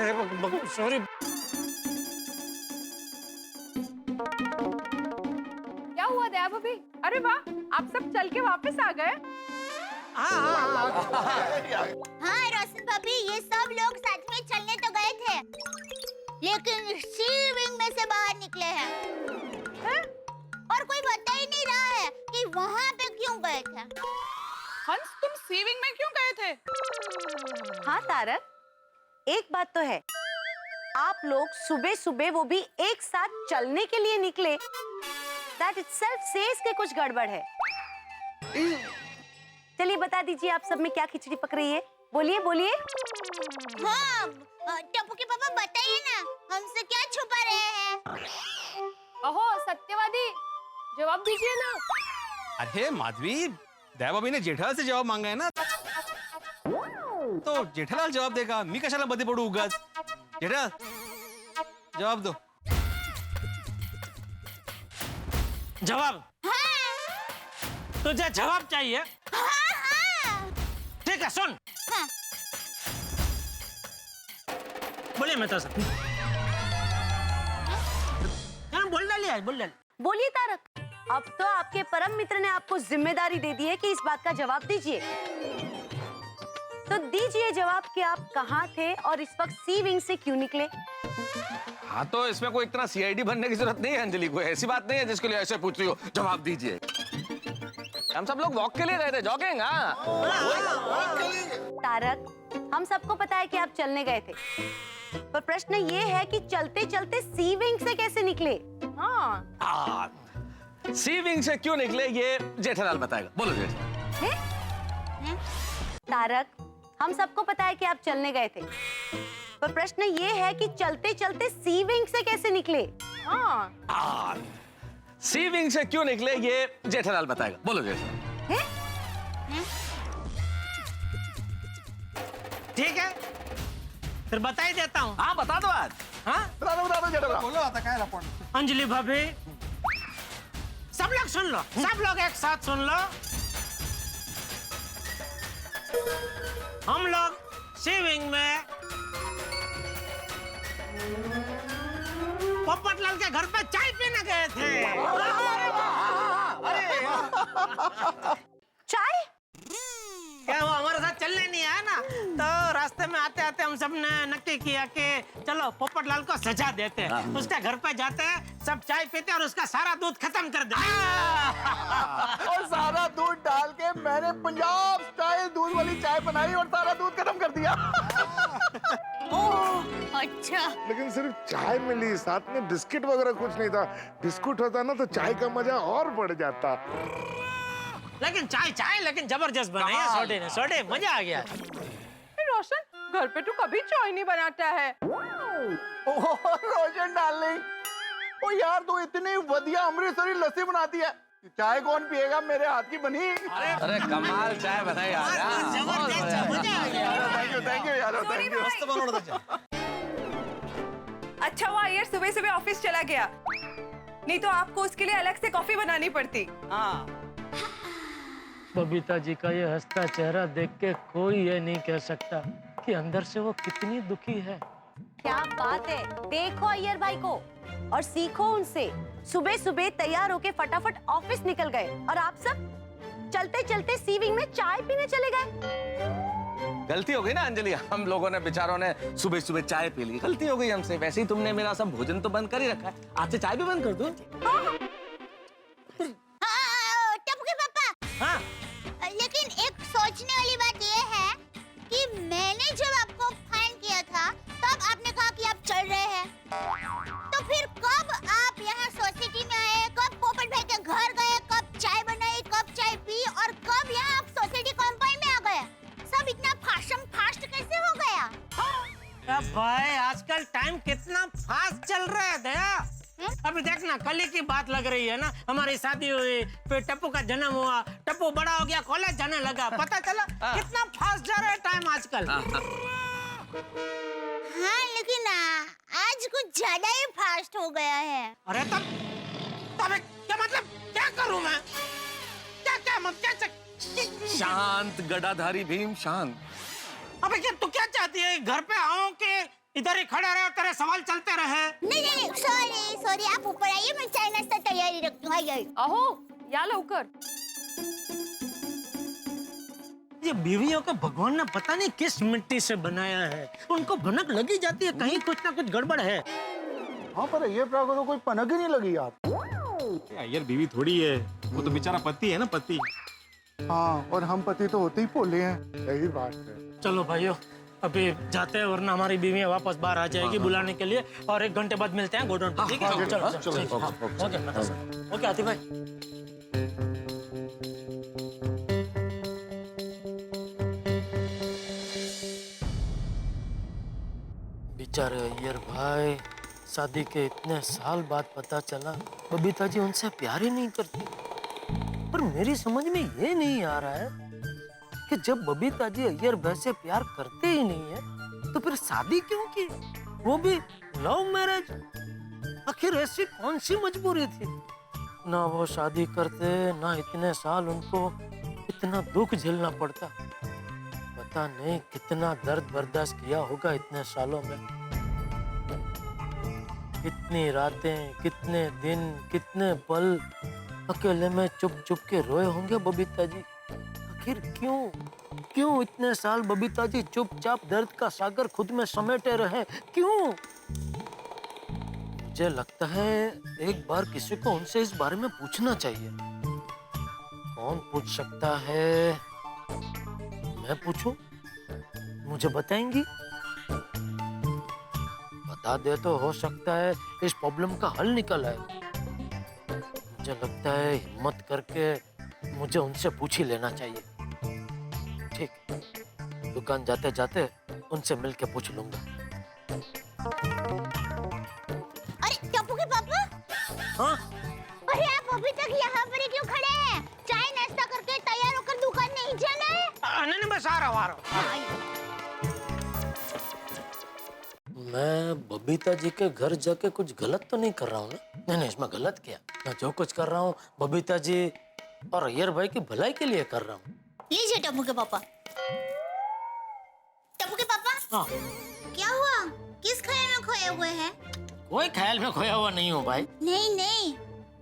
सॉरी। क्या हुआ दया भाभी? अरे वाह, आप सब चल के वापस आ गए। हाँ रोशन भाभी, ये सब लोग साथ में चलने तो गए थे, लेकिन सी विंग में से बाहर निकले हैं। और कोई बता ही नहीं रहा है कि वहाँ पे क्यों गए थे। हंस, तुम सी विंग में क्यों गए थे? हाँ तारक, एक बात तो है, आप लोग सुबह सुबह वो भी एक साथ चलने के लिए निकले, That itself says कि कुछ गड़बड़ है। चलिए बता दीजिए, आप सब में क्या खिचड़ी पक रही है? बोलिए बोलिए। हाँ, टप्पू के पापा बताइए ना, हमसे क्या छुपा रहे हैं? अहो सत्यवादी, जवाब दीजिए ना। अरे माधवी, दया भाभी ने जेठालाल से जवाब मांगा है ना, तो जेठालाल जवाब देगा, मी कशाला मध्ये पडू उगाच। जेठालाल जवाब दो। जवाब? हाँ। तुझे जवाब चाहिए? हाँ हाँ। ठीक है सुन। हाँ। बोलिए मैं तो सब बोल डालिए, बोल डालिए। बोलिए तारक, अब तो आपके परम मित्र ने आपको जिम्मेदारी दे दी है कि इस बात का जवाब दीजिए। तो दीजिए जवाब कि आप कहाँ थे और इस वक्त सी विंग से क्यों निकले? हाँ तो इसमें कोई इतना सीआईडी बनने की जरूरत नहीं है अंजलि, कोई ऐसी बात नहीं है जिसके लिए ऐसे पूछ रही हो। जवाब दीजिए। हम सब लोग वॉक के लिए गए थे, जॉगिंग। हाँ तारक, हम सबको पता है कि आप चलने गए थे, पर प्रश्न ये है कि चलते चलते सी विंग से कैसे निकले? हाँ, सी विंग से क्यों निकले ये जेठालाल बताएगा। बोलो जेठालाल। तारक, हम सबको पता है कि आप चलने गए थे, पर प्रश्न ये है कि चलते चलते सी विंग से कैसे निकले? सी विंग से क्यों निकले ये जेठालाल बताएगा। बोलो जेठालाल। ठीक है, फिर बता ही देता हूँ। हाँ बता दो आज। हाँ बता दो जेठालाल। बोलो आता काय आपण? अंजलि भाभी, सब लोग सुन लो, सब लोग एक साथ सुन लो। हम लोग सी विंग में पोपटलाल के घर पे चाय पीने गए थे। चाय? क्या वो हमारे साथ चलने नहीं आया ना, तो रास्ते में आते आते हम सब ने नक्की किया कि चलो पोपटलाल को सजा देते हैं। उसके घर पे जाते हैं, सब चाय पीते हैं और उसका सारा दूध खत्म कर देते हैं। और सारा दूध डाल के मैंने पंजाब स्टाइल दूध वाली चाय बनाई और सारा दूध खत्म कर दिया। ओह अच्छा। लेकिन सिर्फ चाय मिली, साथ में बिस्किट वगैरह कुछ नहीं था। बिस्कुट होता ना तो चाय का मजा और बढ़ जाता। लेकिन चाय लेकिन जबरदस्त बनाई है सोडे ने, सोडे मजा आ गया। रोशन, घर पे तू कभी चाय नहीं बनाता है। रोशन डार्लिंग, ओ यार तू इतनी वधिया अमृतसरी लस्सी बनाती है, चाय कौन पिएगा मेरे हाथ की बनी? अरे कमाल चाय बनाई यार। थैंक यू यार, थैंक यू। अच्छा हुआ अय्यर सुबह सुबह ऑफिस चला गया, नहीं तो आपको उसके लिए अलग से कॉफी बनानी पड़ती। बबीता जी का ये हंसता चेहरा देख के कोई ये नहीं कह सकता कि अंदर से वो कितनी दुखी है। क्या बात है, देखो अय्यर भाई को और सीखो उनसे। सुबह सुबह तैयार होके फटाफट ऑफिस निकल गए और आप सब चलते चलते सी विंग में चाय पीने चले गए। गलती हो गई ना अंजलि, हम लोगों ने बेचारों ने सुबह सुबह चाय पी ली, गलती हो गई हमसे। वैसे ही तुमने मेरा सब भोजन तो बंद कर ही रखा है, आज से चाय भी बंद कर दो। टप्पू के पापा। हाँ लेकिन एक सोचने वाली बात यह है कि मैंने जब आपको फाइन किया था तब आपने कहा कि आप चल रहे हैं, तो फिर कब आप यहाँ सोसाइटी में आए, कब पोपट भाई के घर गए, कब चाय बनाई, कब चाय पी और कब यहाँ आप सोसाइटी कंपाउंड में आ गए? सब इतना फास्ट कैसे हो गया? भाई आजकल टाइम कितना फास्ट चल रहा है दया। अभी देखना कल ही की बात लग रही है ना, हमारी शादी हुई, फिर टप्पू का जन्म हुआ, टप्पू बड़ा हो गया, कॉलेज जाने लगा, पता चला कितना फास्ट जा रहा है टाइम आजकल। हाँ लेकिन आज कुछ ज्यादा ही फास्ट हो गया है। अरे तब क्या मतलब, क्या करूं मैं? क्या मतलब शांत गदाधारी भीम शांत। अबे क्या तू क्या चाहती है, घर पे आओ कि इधर ही खड़े रहे और तेरे सवाल चलते रहे? नहीं सॉरी आप ऊपर आइए, मैं चाय नाश्ता तैयारी रखती हूँ। आइए। अहो या लवकर। ये बीवियों को भगवान ने पता नहीं किस मिट्टी से बनाया है, उनको भनक लगी जाती है कहीं कुछ ना कुछ गड़बड़ है। हाँ पर ये प्रागो तो कोई पनक ही नहीं लगी यार। अय्यर बीवी थोड़ी है, वो तो बेचारा पति है ना, पति। हाँ और हम पति तो होते ही भोले हैं। सही बात है। चलो भाइयों अभी जाते हैं, वरना हमारी बीवी वापस बाहर आ जाएगी बुलाने के लिए, और 1 घंटे बाद मिलते हैं गोडाउन पे। ठीक है चलो। ओके आतिफ भाई। बेचारे अय्यर भाई, शादी के इतने साल बाद पता चला बबीता जी उनसे प्यार ही नहीं करती। पर मेरी समझ में ये नहीं आ रहा है कि जब बबीता जी अय्यर भाई से प्यार करते ही नहीं है तो फिर शादी क्यों की, वो भी लव मैरिज। आखिर ऐसी कौन सी मजबूरी थी? ना वो शादी करते, ना इतने साल उनको इतना दुख झेलना पड़ता। पता नहीं कितना दर्द बर्दाश्त किया होगा इतने सालों में। कितनी रातें, कितने दिन, कितने पल अकेले में चुप चुप के रोए होंगे बबीता जी। आखिर क्यों इतने साल बबीता जी चुपचाप दर्द का सागर खुद में समेटे रहे, क्यों? मुझे लगता है एक बार किसी को उनसे इस बारे में पूछना चाहिए। कौन पूछ सकता है? मैं पूछूं? मुझे बताएंगी? बता दे तो हो सकता है इस प्रॉब्लम का हल निकल आए। मुझे लगता है हिम्मत करके मुझे उनसे पूछ ही लेना चाहिए। ठीक, दुकान जाते जाते उनसे मिलके पूछ लूंगा। अरे टप्पू के पापा। हाँ? अरे आप अभी तक यहाँ पर ही क्यों खड़े हैं? चाय नाश्ता करके तैयार होकर दुकान नहीं जाना है? नहीं बस आ रहा हूँ। मैं बबीता जी के घर जाके कुछ गलत तो नहीं कर रहा हूँ ना? नहीं इसमें गलत क्या, मैं जो कुछ कर रहा हूँ बबीता जी और अय्यर भाई की भलाई के लिए कर रहा हूँ। लीजिए टप्पू के पापा। टप्पू के पापा। हाँ। क्या हुआ? किस ख्याल में खोए हुए हैं? कोई ख्याल में खोया हुआ नहीं हूँ भाई। नहीं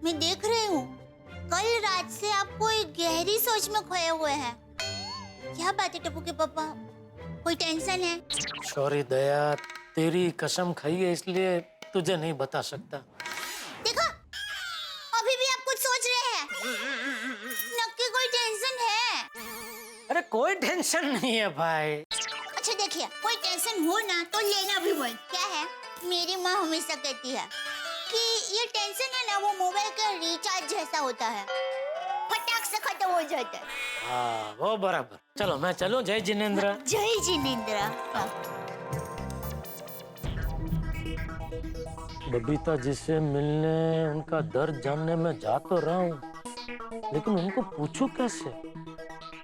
मैं देख रही हूँ, कल रात से आप कोई गहरी सोच में खोए हुए हैं। क्या बात है टप्पू के पापा, कोई टेंशन है? सॉरी दया, तेरी कसम खाई है इसलिए तुझे नहीं बता सकता। देखो अभी भी आप कुछ सोच रहे हैं। नक्की कोई टेंशन है? अरे कोई टेंशन नहीं है भाई। अच्छा देखिए, कोई टेंशन हो ना तो लेना भी मत। क्या है, मेरी माँ हमेशा कहती है कि ये टेंशन है ना वो मोबाइल का रिचार्ज जैसा होता है, फटाक से खत्म हो जाता है। हाँ वो बराबर। चलो मैं चलूं। जय जिनेंद्र। जय जिनेंद्र। बबीता जी से मिलने, उनका दर्द जानने में जा तो रहा हूँ, लेकिन उनको पूछूं कैसे?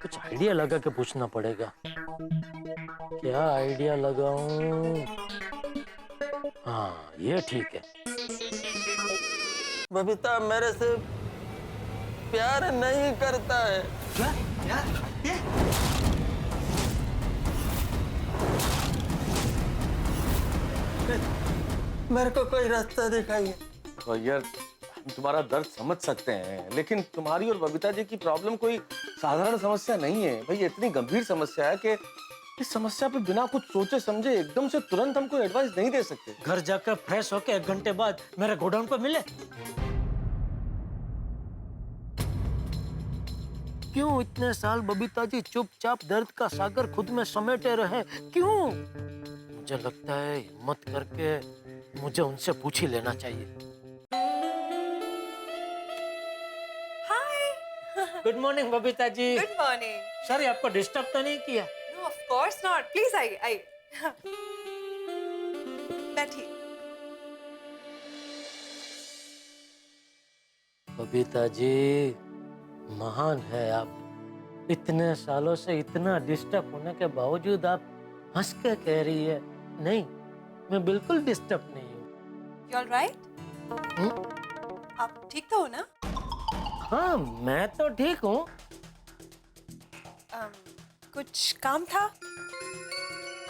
कुछ आइडिया लगा के पूछना पड़ेगा। क्या आइडिया लगाऊं? हाँ, ये ठीक है। बबीता मेरे से प्यार नहीं करता है। क्या क्या ये? मेरे को कोई रास्ता दिखाइए। तो यार हम तुम्हारा दर्द समझ सकते हैं, लेकिन तुम्हारी और बबीता जी की प्रॉब्लम कोई साधारण समस्या नहीं है भाई। इतनी गंभीर समस्या है कि इस समस्या पे बिना कुछ सोचे समझे एकदम से तुरंत हम कोई एडवाइस नहीं दे सकते। घर जाकर फ्रेश होके 1 घंटे बाद मेरे गोडाउन पे मिले। क्यों इतने साल बबीता जी चुपचाप दर्द का सागर खुद में समेटे रहे? क्यों? मुझे लगता है हिम्मत करके मुझे उनसे पूछ ही लेना चाहिए। Hi. Good morning Babita ji. Good morning. Sorry, आपको डिस्टर्ब तो नहीं किया? No of course not, please आइए। बैठिए। बबीता जी महान है आप। इतने सालों से इतना डिस्टर्ब होने के बावजूद आप हंस के कह रही है नहीं, मैं बिल्कुल डिस्टर्ब नहीं हूँ। You all right? आप ठीक तो हो ना? हाँ, मैं तो ठीक हूँ। कुछ काम था?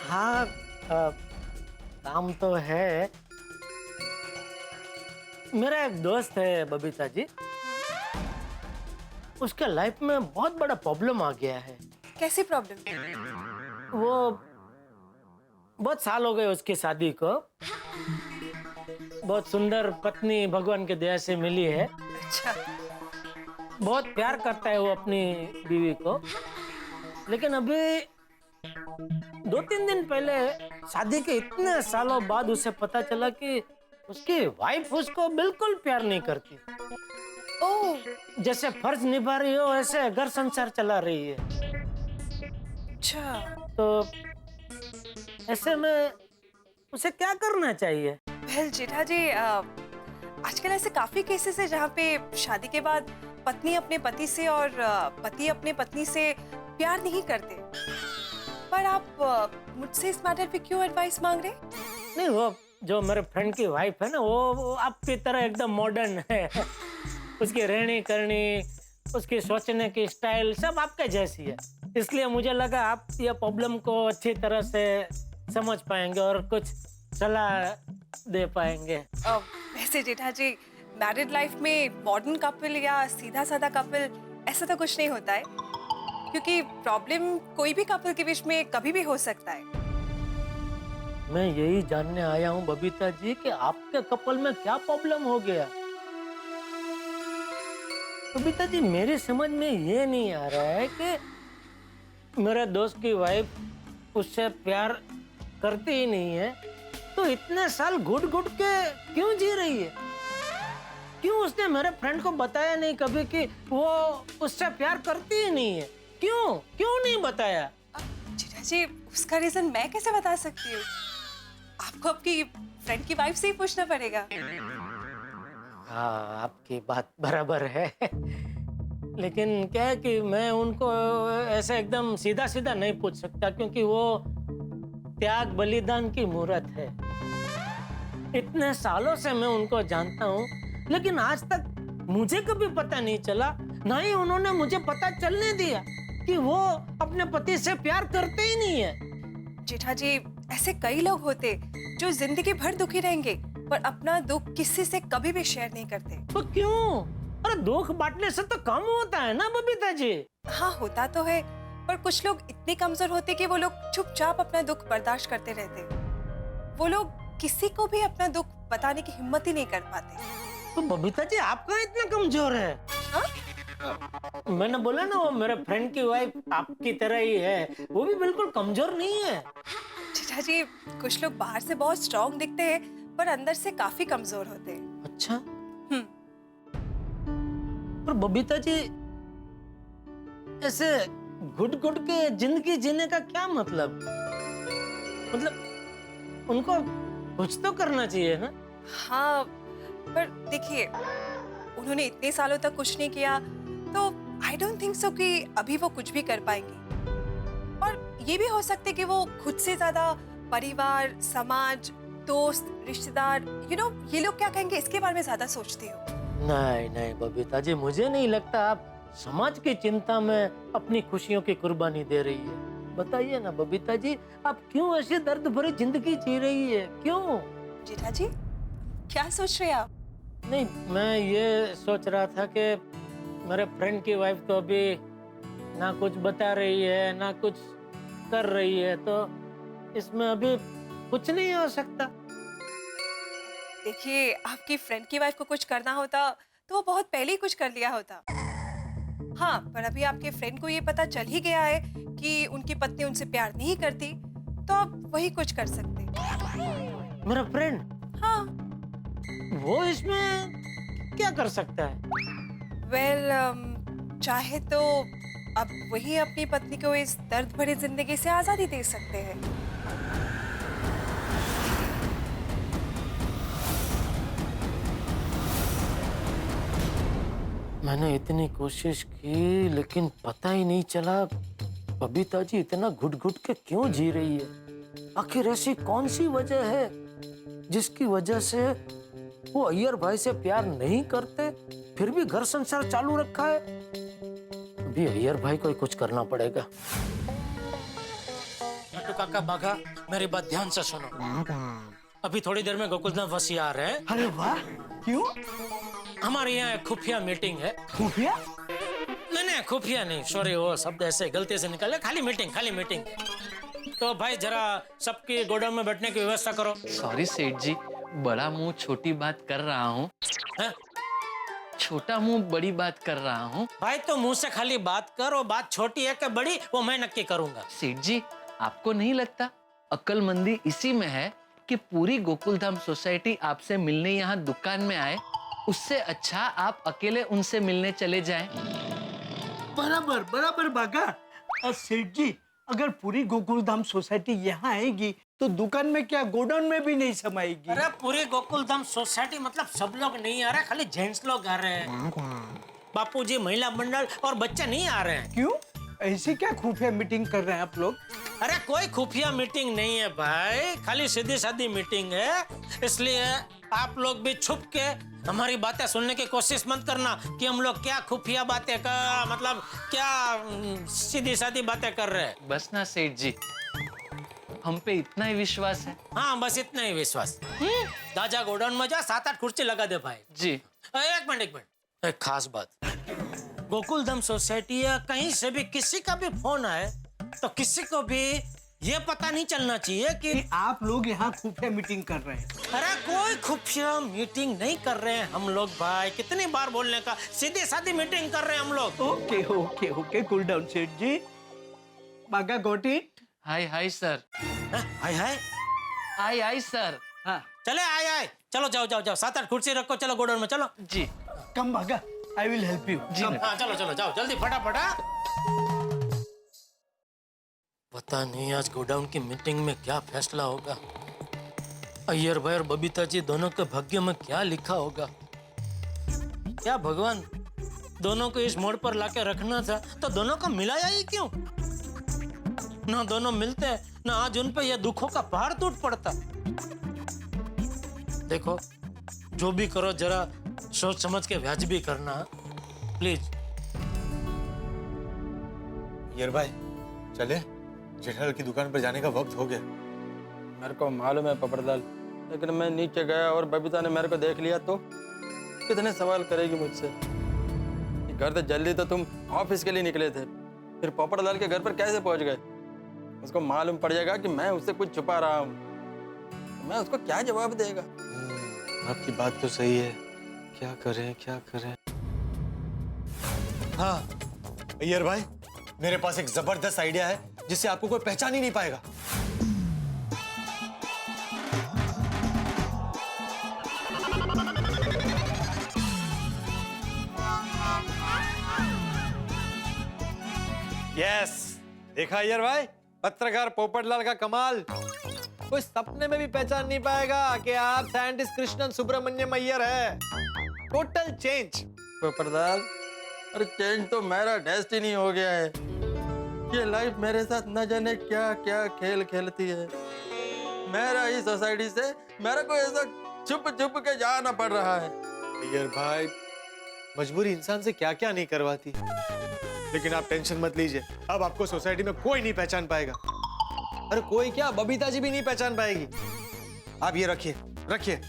हाँ, काम तो है। मेरा एक दोस्त है बबीता जी, उसके लाइफ में बहुत बड़ा प्रॉब्लम आ गया है। कैसी प्रॉब्लम? वो बहुत साल हो गए उसकी शादी को। बहुत सुंदर पत्नी भगवान के दया से मिली है। अच्छा। बहुत प्यार करता है वो अपनी बीवी को, लेकिन अभी 2-3 दिन पहले शादी के इतने सालों बाद उसे पता चला कि उसकी वाइफ उसको बिल्कुल प्यार नहीं करती। ओह। जैसे फर्ज निभा रही हो ऐसे घर संसार चला रही है। अच्छा। तो ऐसे में उसे क्या करना चाहिए? वेल जेठा जी, आजकल ऐसे काफी केसेस है जहाँ पे शादी के बाद पत्नी अपने पति से और पति अपने पत्नी से प्यार नहीं करते। पर आप मुझसे इस मैटर पे क्यों एडवाइस मांग रहे? नहीं, वो जो मेरे फ्रेंड की वाइफ है ना, वो आपकी तरह एकदम मॉडर्न है। उसकी रहनी करनी, उसकी सोचने की स्टाइल सब आपके जैसी है। इसलिए मुझे लगा आप ये प्रॉब्लम को अच्छी तरह से समझ पाएंगे और कुछ सलाह दे पाएंगे। वैसे जेठा जी, मैरिड लाइफ में मॉडर्न कपल या सीधा साधा कपल ऐसा तो कुछ नहीं होता है, क्योंकि प्रॉब्लम कोई भी कपल के बीच में कभी भी हो सकता है। मैं यही जानने आया हूँ बबीता जी कि आपके कपल में क्या प्रॉब्लम हो गया। बबीता जी, मेरी समझ में ये नहीं आ रहा है कि मेरे दोस्त की वाइफ उससे प्यार करती ही नहीं है, तो इतने साल घुट घुट के क्यों जी रही है? क्यों उसने मेरे फ्रेंड को बताया नहीं कभी कि वो उससे प्यार करती ही नहीं है? क्यों नहीं बताया? जीजा जी, उसका रीजन मैं कैसे बता सकती हूँ? आपको आपकी फ्रेंड की वाइफ से ही पूछना पड़ेगा। हाँ, आपकी बात बराबर है। लेकिन क्या है कि मैं उनको ऐसे एकदम सीधा सीधा नहीं पूछ सकता, क्योंकि वो त्याग बलिदान की मूर्त है। इतने सालों से मैं उनको जानता हूँ, लेकिन आज तक मुझे कभी पता नहीं चला, ना ही उन्होंने मुझे पता चलने दिया कि वो अपने पति से प्यार करते ही नहीं है। जेठा जी, ऐसे कई लोग होते जो जिंदगी भर दुखी रहेंगे पर अपना दुख किसी से कभी भी शेयर नहीं करते। तो क्यों? अरे दुख बांटने से तो कम होता है ना बबीता जी? हाँ, होता तो है, पर कुछ लोग इतने कमजोर होते कि वो लोग चुपचाप अपना दुख बर्दाश्त करते रहते। वो लोग किसी को भी अपना दुख बताने की हिम्मत ही नहीं कर पाते। तो बबीता जी, आप कहाँ इतना कमजोर है? हा? मैंने बोला ना, वो मेरे फ्रेंड की वाइफ आपकी तरह ही है, वो भी बिल्कुल कमजोर नहीं है। जीजा जी, कुछ लोग बाहर से बहुत स्ट्रॉन्ग दिखते हैं पर अंदर से काफी कमजोर होते हैं। अच्छा। पर बबीता जी, ऐसे घुट घुट के जिंदगी जीने का क्या मतलब? उनको कुछ तो करना चाहिए ना? हाँ, पर देखिए, उन्होंने इतने सालों तक कुछ नहीं किया तो आई डोंट थिंक सो कि अभी वो कुछ भी कर पाएंगी। और ये भी हो सकता है कि वो खुद से ज्यादा परिवार, समाज, दोस्त, रिश्तेदार, ये लोग क्या कहेंगे इसके बारे में ज्यादा सोचती हो। नहीं नहीं बबीता जी, मुझे नहीं लगता आप समाज की चिंता में अपनी खुशियों की कुर्बानी दे रही है। बताइए ना बबीता जी, आप क्यों ऐसी दर्द भरी जिंदगी जी रही है, क्यों? जेठा जी क्या सोच रहे हैं आप? नहीं, मैं ये सोच रहा था कि मेरे फ्रेंड की वाइफ तो अभी ना कुछ बता रही है ना कुछ कर रही है, तो इसमें अभी कुछ नहीं हो सकता। देखिए, आपकी फ्रेंड की वाइफ को कुछ करना होता तो वो बहुत पहले ही कुछ कर लिया होता। हाँ, पर अभी आपके फ्रेंड को ये पता चल ही गया है कि उनकी पत्नी उनसे प्यार नहीं करती, तो आप वही कुछ कर सकते। मेरा फ्रेंड? हाँ। वो इसमें क्या कर सकता है? वेल, चाहे तो अब वही अपनी पत्नी को इस दर्द भरी जिंदगी से आजादी दे सकते हैं। मैंने इतनी कोशिश की लेकिन पता ही नहीं चला बबीता जी इतना घुट घुट के क्यों जी रही है। आखिर ऐसी कौन सी वजह है जिसकी वजह से वो अय्यर भाई से प्यार नहीं करते फिर भी घर संसार चालू रखा है। अभी अय्यर भाई को ही कुछ करना पड़ेगा। नट्टू काका बाघा, मेरी बात ध्यान से सुनो। अभी थोड़ी देर में गोकुलधाम वसी आ रहे हैं। अरे वाह, क्यों? हमारे यहाँ एक खुफिया मीटिंग है। खुफिया? नहीं, खुफिया नहीं, सॉरी, वो शब्द ऐसे गलती से निकले। खाली मीटिंग। तो भाई जरा सबकी गोडाउन में बैठने की व्यवस्था करो। सॉरी सेठ जी, बड़ा मुंह छोटी बात कर रहा हूँ। छोटा मुंह बड़ी बात कर रहा हूँ। भाई तो मुंह से खाली बात कर, वो बात छोटी है कि बड़ी वो मैं नक्की करूंगा। सेठ जी, आपको नहीं लगता अक्लमंदी इसी में है कि पूरी गोकुलधाम सोसाइटी आपसे मिलने यहाँ दुकान में आए, उससे अच्छा आप अकेले उनसे मिलने चले जाएं। बराबर बागा। और सेठ जी, अगर पूरी गोकुलधाम सोसाइटी यहाँ आएगी तो दुकान में क्या गोडाउन में भी नहीं समाएगी। अरे पूरी गोकुलधाम सोसाइटी मतलब सब लोग नहीं आ रहे, खाली जेंट्स लोग आ रहे हैं। बापूजी, महिला मंडल और बच्चे नहीं आ रहे हैं। क्यों? ऐसी क्या खुफिया मीटिंग कर रहे हैं आप लोग? अरे कोई खुफिया मीटिंग नहीं है भाई, खाली सीधी सादी मीटिंग है। इसलिए आप लोग भी छुप के हमारी बातें सुनने की कोशिश मत करना कि हम लोग क्या खुफिया बातें कर, मतलब क्या सीधी सादी बातें कर रहे हैं। बस ना सेठ जी, हम पे इतना ही विश्वास है। हाँ, बस इतना ही विश्वास। दाजा गोडाउन में जा, 7-8 कुर्सी लगा दे भाई जी। एक मिनट, एक खास बात, गोकुलधाम सोसाइटी या कहीं से भी किसी का भी फोन आए तो किसी को भी ये पता नहीं चलना चाहिए कि आप लोग यहाँ खुफिया मीटिंग कर रहे हैं। अरे कोई खुफिया मीटिंग नहीं कर रहे हैं हम लोग भाई, कितनी बार बोलने का, सीधी सादी मीटिंग कर रहे हैं हम लोग। ओके, कूल डाउन सेठ जी। बागा got it? Hi sir. Hi sir. हाँ, चले आए, चलो जाओ, 7-8 कुर्सी रखो, चलो गोडाउन में चलो। जी। कम बागा, आई विल हेल्प यू। जी। हाँ, चलो जाओ जल्दी, फटाफट। पता नहीं आज गोडाउन की मीटिंग में क्या फैसला होगा। अय्यर भाई और बबीता जी दोनों के भाग्य में क्या लिखा होगा। क्या भगवान, दोनों को इस मोड़ पर लाके रखना था तो दोनों को मिलाया ही क्यों? ना दोनों मिलते ना आज उन पे यह दुखों का पहाड़ टूट पड़ता। देखो, जो भी करो जरा सोच समझ के वाजिबी करना, प्लीज। यार भाई, चले, जेठालाल की दुकान पर जाने का वक्त हो गया। मेरे को मालूम है पपरलाल, लेकिन मैं नीचे गया और बबीता ने मेरे को देख लिया तो कितने सवाल करेगी मुझसे। घर से जल्दी तो तुम ऑफिस के लिए निकले थे, फिर पोपटलाल के घर पर कैसे पहुंच गए? उसको मालूम पड़ जाएगा कि मैं उससे कुछ छुपा रहा हूँ, मैं उसको क्या जवाब देगा? आपकी बात तो सही है, क्या करें? हाँ अय्यर भाई, मेरे पास एक जबरदस्त आइडिया है जिससे आपको कोई पहचान ही नहीं पाएगा। यस, देखा अय्यर भाई, पत्रकार पोपटलाल का कमाल। कोई सपने में भी पहचान नहीं पाएगा कि आप साइंटिस्ट कृष्णन सुब्रमण्यम अय्यर है। Total change. पोपटलाल, और चेंज तो मेरा डेस्टिनी हो गया है। ये लाइफ मेरे साथ न जाने क्या क्या खेल खेलती है। मेरा ही सोसाइटी से मेरे को ऐसा छुप छुप के जाना पड़ रहा है। अय्यर भाई, मजबूरी इंसान से क्या क्या नहीं करवाती। लेकिन आप टेंशन मत लीजिए, अब आपको सोसाइटी में कोई नहीं पहचान पाएगा। अरे कोई क्या, बबीता जी भी नहीं पहचान पाएगी। आप ये रखिए रखिए,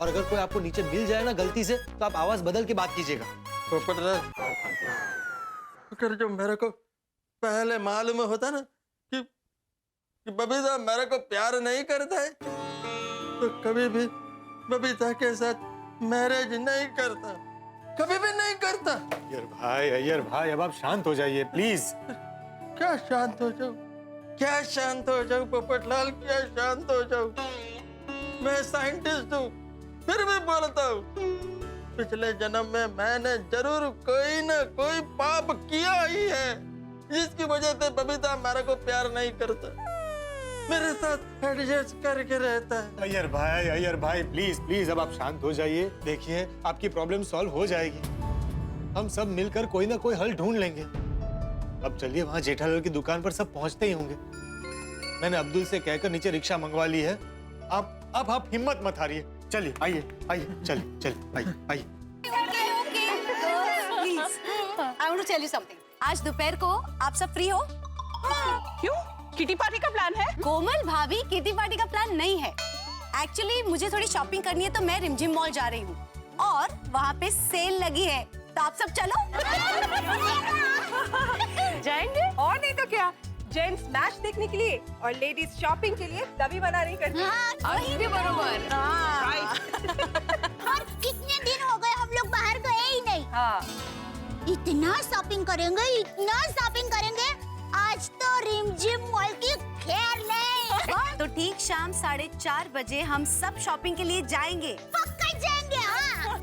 और अगर कोई आपको नीचे मिल जाए ना गलती से, तो आप आवाज बदल के बात कीजिएगा। अगर जो मेरे को पहले मालूम होता ना कि बबीता मेरे को प्यार नहीं करता है, तो कभी भी बबीता के साथ मैरिज नहीं करता, कभी भी नहीं करता। अय्यर भाई, अब आप शांत हो जाइए प्लीज। क्या शांत हो जाऊं, क्या शांत हो जाऊं पोपटलाल, क्या शांत हो जाऊं? मैं साइंटिस्ट हूँ, फिर भी बोलता हूँ पिछले जन्म में मैंने जरूर कोई ना कोई पाप किया ही है, जिसकी वजह से बबीता मेरे को प्यार नहीं करता, मेरे साथ एडजस्ट करके रहता है। अय्यर भाई प्लीज प्लीज, अब आप शांत हो जाइए। देखिए आपकी प्रॉब्लम सॉल्व हो जाएगी, हम सब मिलकर कोई ना कोई हल ढूंढ लेंगे। अब चलिए, वहां जेठालाल की दुकान पर सब पहुंचते ही होंगे। मैंने अब्दुल से कहकर नीचे रिक्शा मंगवा ली है। आप हिम्मत मत हारिए, चलिए आइए आइए, चलिए चलिए आइए आइए। I want to tell you something. आज दोपहर को आप सब फ्री हो? क्यों? किटी पार्टी का प्लान है? कोमल भाभी, किटी पार्टी का प्लान नहीं है। एक्चुअली मुझे थोड़ी शॉपिंग करनी है, तो मैं रिमझिम मॉल जा रही हूँ और वहाँ पे सेल लगी है, तो आप सब चलो। जाएंगे और नहीं तो क्या, जेंट्स मैच देखने के लिए और लेडीज शॉपिंग के लिए तभी मना नहीं करती। भी बरोबर। और कितने दिन हो गए हम लोग बाहर गए ही नहीं। इतना शॉपिंग करेंगे, इतना शॉपिंग करेंगे, आज तो रिमझिम मॉल की खैर नहीं। तो ठीक शाम 4:30 बजे हम सब शॉपिंग के लिए जाएंगे। पक्का जाएंगे। हाँ।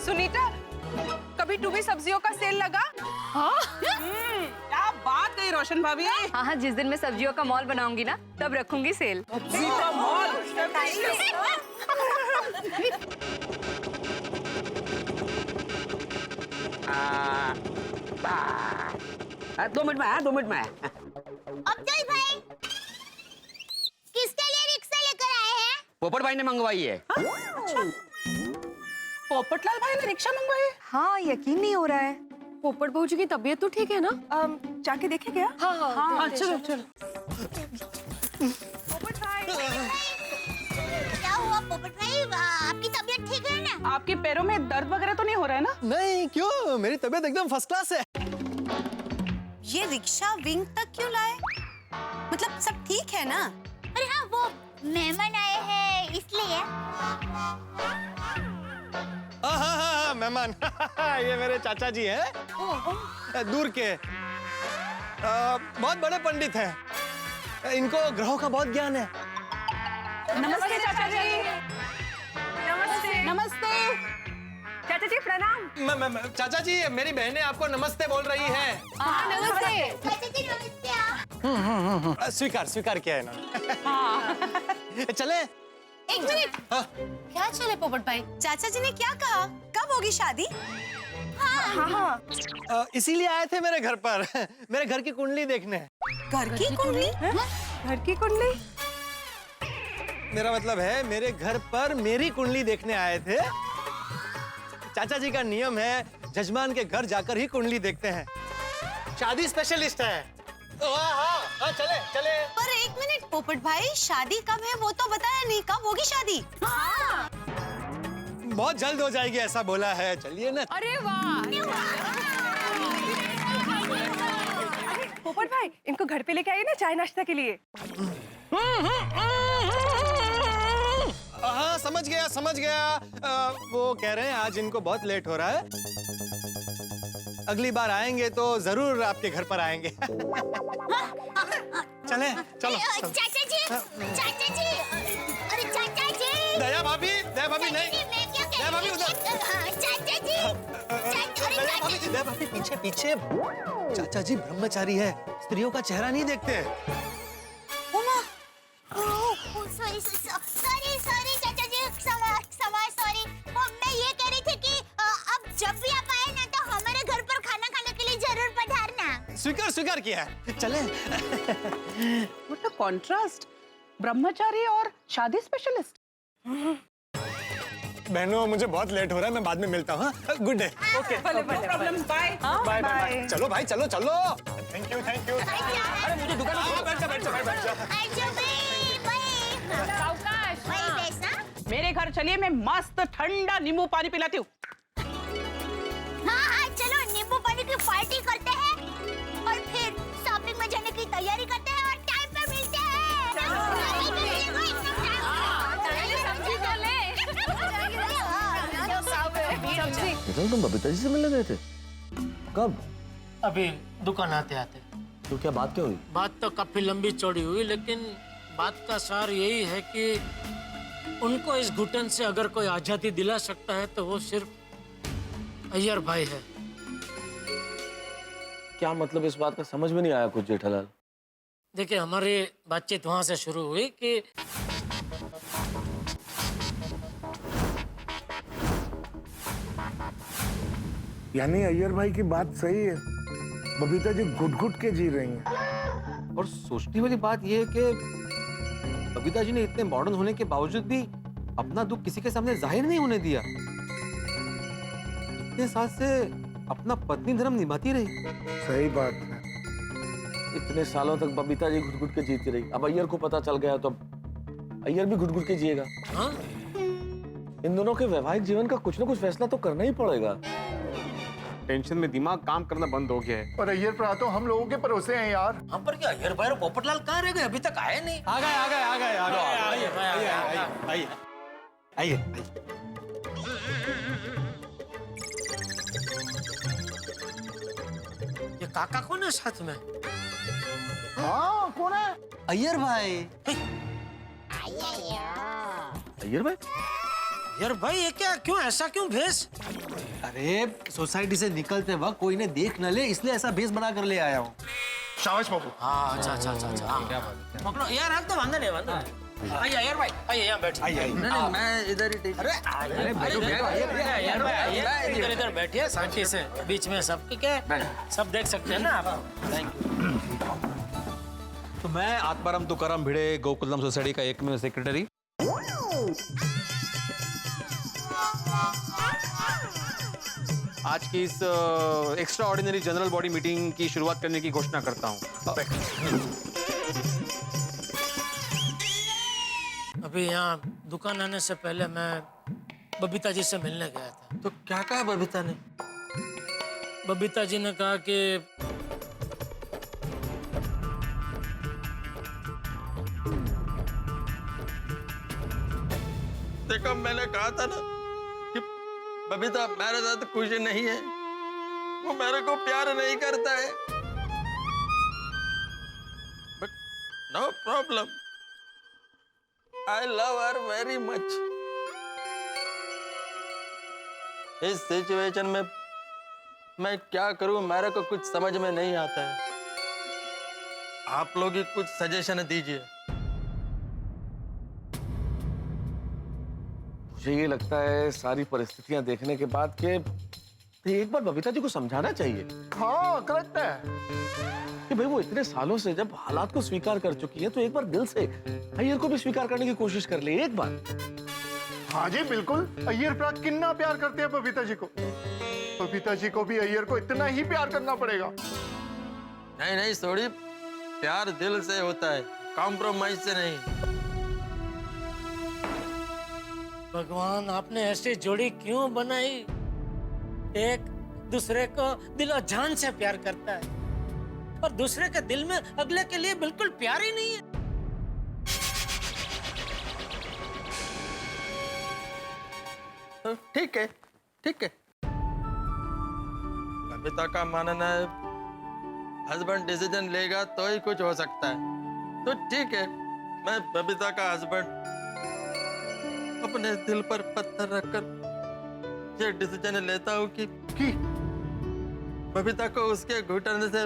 सुनीता, कभी टूबी सब्जियों का सेल लगा? क्या बात है रोशन भाभी। हाँ, जिस दिन मैं सब्जियों का मॉल बनाऊंगी ना, तब रखूंगी सेल। सब्जी का मॉल। 2 मिनट में, 2 मिनट में। अब्दुल भाई, किसके लिए रिक्शा लेकर आए हैं? पोपट भाई ने मंगवाई है। पोपटलाल भाई ने रिक्शा मंगवाई? हाँ, यकीन नहीं हो रहा है। पोपट बहू जी की तबीयत तो ठीक है ना? जाके देखे क्या? हाँ, चलो चलो। पोपट भाई, क्या हुआ पोपट भाई? आपकी तबीयत ठीक है ना? आपके पैरों में दर्द वगैरह तो नहीं हो रहा है ना? नहीं, क्यों, मेरी तबीयत एकदम फर्स्ट क्लास है। ये रिक्शा विंग तक क्यों लाए? मतलब सब ठीक है ना? अरे हाँ, वो मेहमान आए हैं इसलिए। हाँ, मेहमान। ये मेरे चाचा जी हैं, दूर के, बहुत बड़े पंडित हैं। इनको ग्रहों का बहुत ज्ञान है। नमस्ते चाचा जी। नमस्ते। नमस्ते चाचा जी, प्रणाम। चाचा जी, मेरी बहनें आपको नमस्ते बोल रही हैं। नमस्ते। चाचा जी नमस्ते। स्वीकार स्वीकार किया है ना। चले? एक मिनट। क्या चले पोपट भाई? चाचा जी ने क्या कहा? कब होगी शादी? हाँ। इसीलिए आए थे मेरे घर पर, मेरे घर की कुंडली देखने। घर की कुंडली? घर की कुंडली? मेरा मतलब है मेरे घर पर मेरी कुंडली देखने आए थे। चाचा जी का नियम है, जजमान के घर जाकर ही कुंडली देखते हैं। शादी स्पेशलिस्ट है। हाँ, चले चले। पर एक मिनट पोपट भाई, शादी कब है वो तो बताया नहीं, कब होगी शादी? बहुत जल्द हो जाएगी ऐसा बोला है, चलिए ना। अरे वाह। पोपट भाई, इनको घर पे लेके आइए ना चाय नाश्ता के लिए। हाँ, समझ गया। वो कह रहे हैं आज इनको बहुत लेट हो रहा है, अगली बार आएंगे तो जरूर आपके घर पर आएंगे। चले, चलो। चाचा जी, चाचा जी, अरे चाचा जी। दया भाभी नहीं। दया भाभी उधर। चाचा जी, दया भाभी पीछे पीछे। चाचा जी ब्रह्मचारी है, स्त्रियों का चेहरा नहीं देखते। सॉरी चाचा जी, क्षमा सॉरी। मैं ये कह रही थी कि अब जब भी आप आए किया है। चले। व्हाट अ कॉन्ट्रास्ट, ब्रह्मचारी और शादी स्पेशलिस्ट। बहनों मुझे बहुत लेट हो रहा है, मैं बाद में मिलता हूँ। Good day. Okay, no problem, bye bye bye. चलो भाई, चलो चलो। Thank you thank you. अरे मुझे दुकान में बैठ जा बैठ जा बैठ जा। सावकाश। मेरे घर चलिए, मैं मस्त ठंडा नींबू पानी पिलाती हूँ। हाँ, चलो नींबू पानी की पार्टी करते हैं और फिर शॉपिंग में जाने की तैयारी करते हैं और टाइम पे मिलते हैं। तुम बबीता जी से मिलने गए थे? कब? अभी दुकान आते आते। तो क्या बात क्या हुई? बात तो काफी लंबी चौड़ी हुई, लेकिन बात का सार यही है कि उनको इस घुटन से अगर कोई आजादी दिला सकता है तो वो सिर्फ अय्यर भाई है। क्या मतलब इस बात का समझ में नहीं आया कुछ जेठालाल। देखिए, हमारी बातचीत वहां से शुरू हुई कि यानी अय्यर भाई की बात सही है, बबीता जी घुट घुट के जी रही हैं। और सोचने वाली बात यह है कि बबीता जी ने इतने मॉडर्न होने के बावजूद भी अपना दुख किसी के सामने जाहिर नहीं होने दिया। इतने साल से अपना पत्नी धर्म निभाती रही। सही बात है। इतने सालों तक बबीता जी घुट घुट के जीती रही, अब अय्यर को पता चल गया तो अब अय्यर भी घुट घुट के जिएगा। हाँ? इन दोनों के वैवाहिक जीवन का कुछ ना कुछ फैसला तो करना ही पड़ेगा। टेंशन में दिमाग काम करना बंद हो गया है। और अय्यर प्रातो हम लोगों के भरोसे हैं यार। हम पर क्या अय्यर भाई और पोपटलाल कहाँ रह गए? अभी तक आए नहीं। आ गए आ गए आ गए आ गए। आइए आइए आइए। ये काका कौन है साथ में? हाँ, कौन है? अय्यर भाई। अय्यर भाई? यार भाई, ये क्या, क्यों ऐसा क्यों भेष? अरे सोसाइटी से निकलते वक्त कोई ने देख न ले, इसलिए ऐसा भेष बना कर ले आया हूँ। शाबाश बाबू। हाँ, अच्छा अच्छा अच्छा अच्छा। पकड़ो यार, आप तो वांदा नहीं वांदा। आइए यार भाई, आइए यहाँ बैठ। आइए नहीं, मैं इधर ही ठीक। अरे यार भाई, इधर इधर बैठिए शांति से, बीच में सब ठीक है, सब देख सकते हैं ना आप। Thank you. तो मैं आत्माराम तुकाराम भिड़े, गोकुलधाम सोसाइटी का एकमेव सेक्रेटरी। आज की इस extra ordinary general body meeting की शुरुआत करने की घोषणा करता हूँ। अभी यहाँ दुकान आने से पहले मैं बबीता जी से मिलने गया था। तो क्या कहा बबीता ने? बबीता जी ने कहा कि देखो, मैंने कहा था ना कि बबीता मेरे साथ खुश नहीं है, वो मेरे को प्यार नहीं करता है। But no problem, I love her very much. इस सिचुएशन में मैं क्या करूं, मेरे को कुछ समझ में नहीं आता है। आप लोग ही कुछ सजेशन दीजिए। मुझे ये लगता है सारी परिस्थितियां देखने के बाद कि एक बार बबीता जी को समझाना चाहिए। हाँ, करेक्ट है कि भाई वो इतने सालों से जब हालात को स्वीकार कर चुकी है तो एक बार दिल से अय्यर को भी स्वीकार करने की कोशिश कर ले एक बार। हाँ जी बिल्कुल। अय्यर प्रात कितना प्यार करते हैं बबीता जी को। बबीता जी को भी अय्यर को इतना ही प्यार करना पड़ेगा। नहीं नहीं सोड़ी, प्यार दिल से होता है, कॉम्प्रोमाइज से नहीं। भगवान, आपने ऐसी जोड़ी क्यों बनाई? एक दूसरे को दिलो जान से प्यार करता है और दूसरे के दिल में अगले के लिए बिल्कुल प्यार ही नहीं है। ठीक है, ठीक है। बबीता का मानना है हस्बैंड डिसीजन लेगा तो ही कुछ हो सकता है, तो ठीक है, मैं बबीता का हस्बैंड अपने दिल पर पत्थर रखकर ये डिसीजन लेता हूँ कि बबीता को उसके घुटने से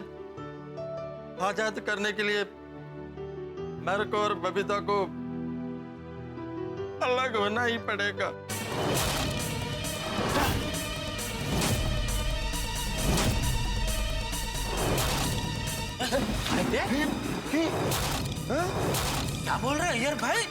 आजाद करने के लिए मेरे को और बबीता को अलग होना ही पड़ेगा। क्या बोल रहे हैं अय्यर भाई?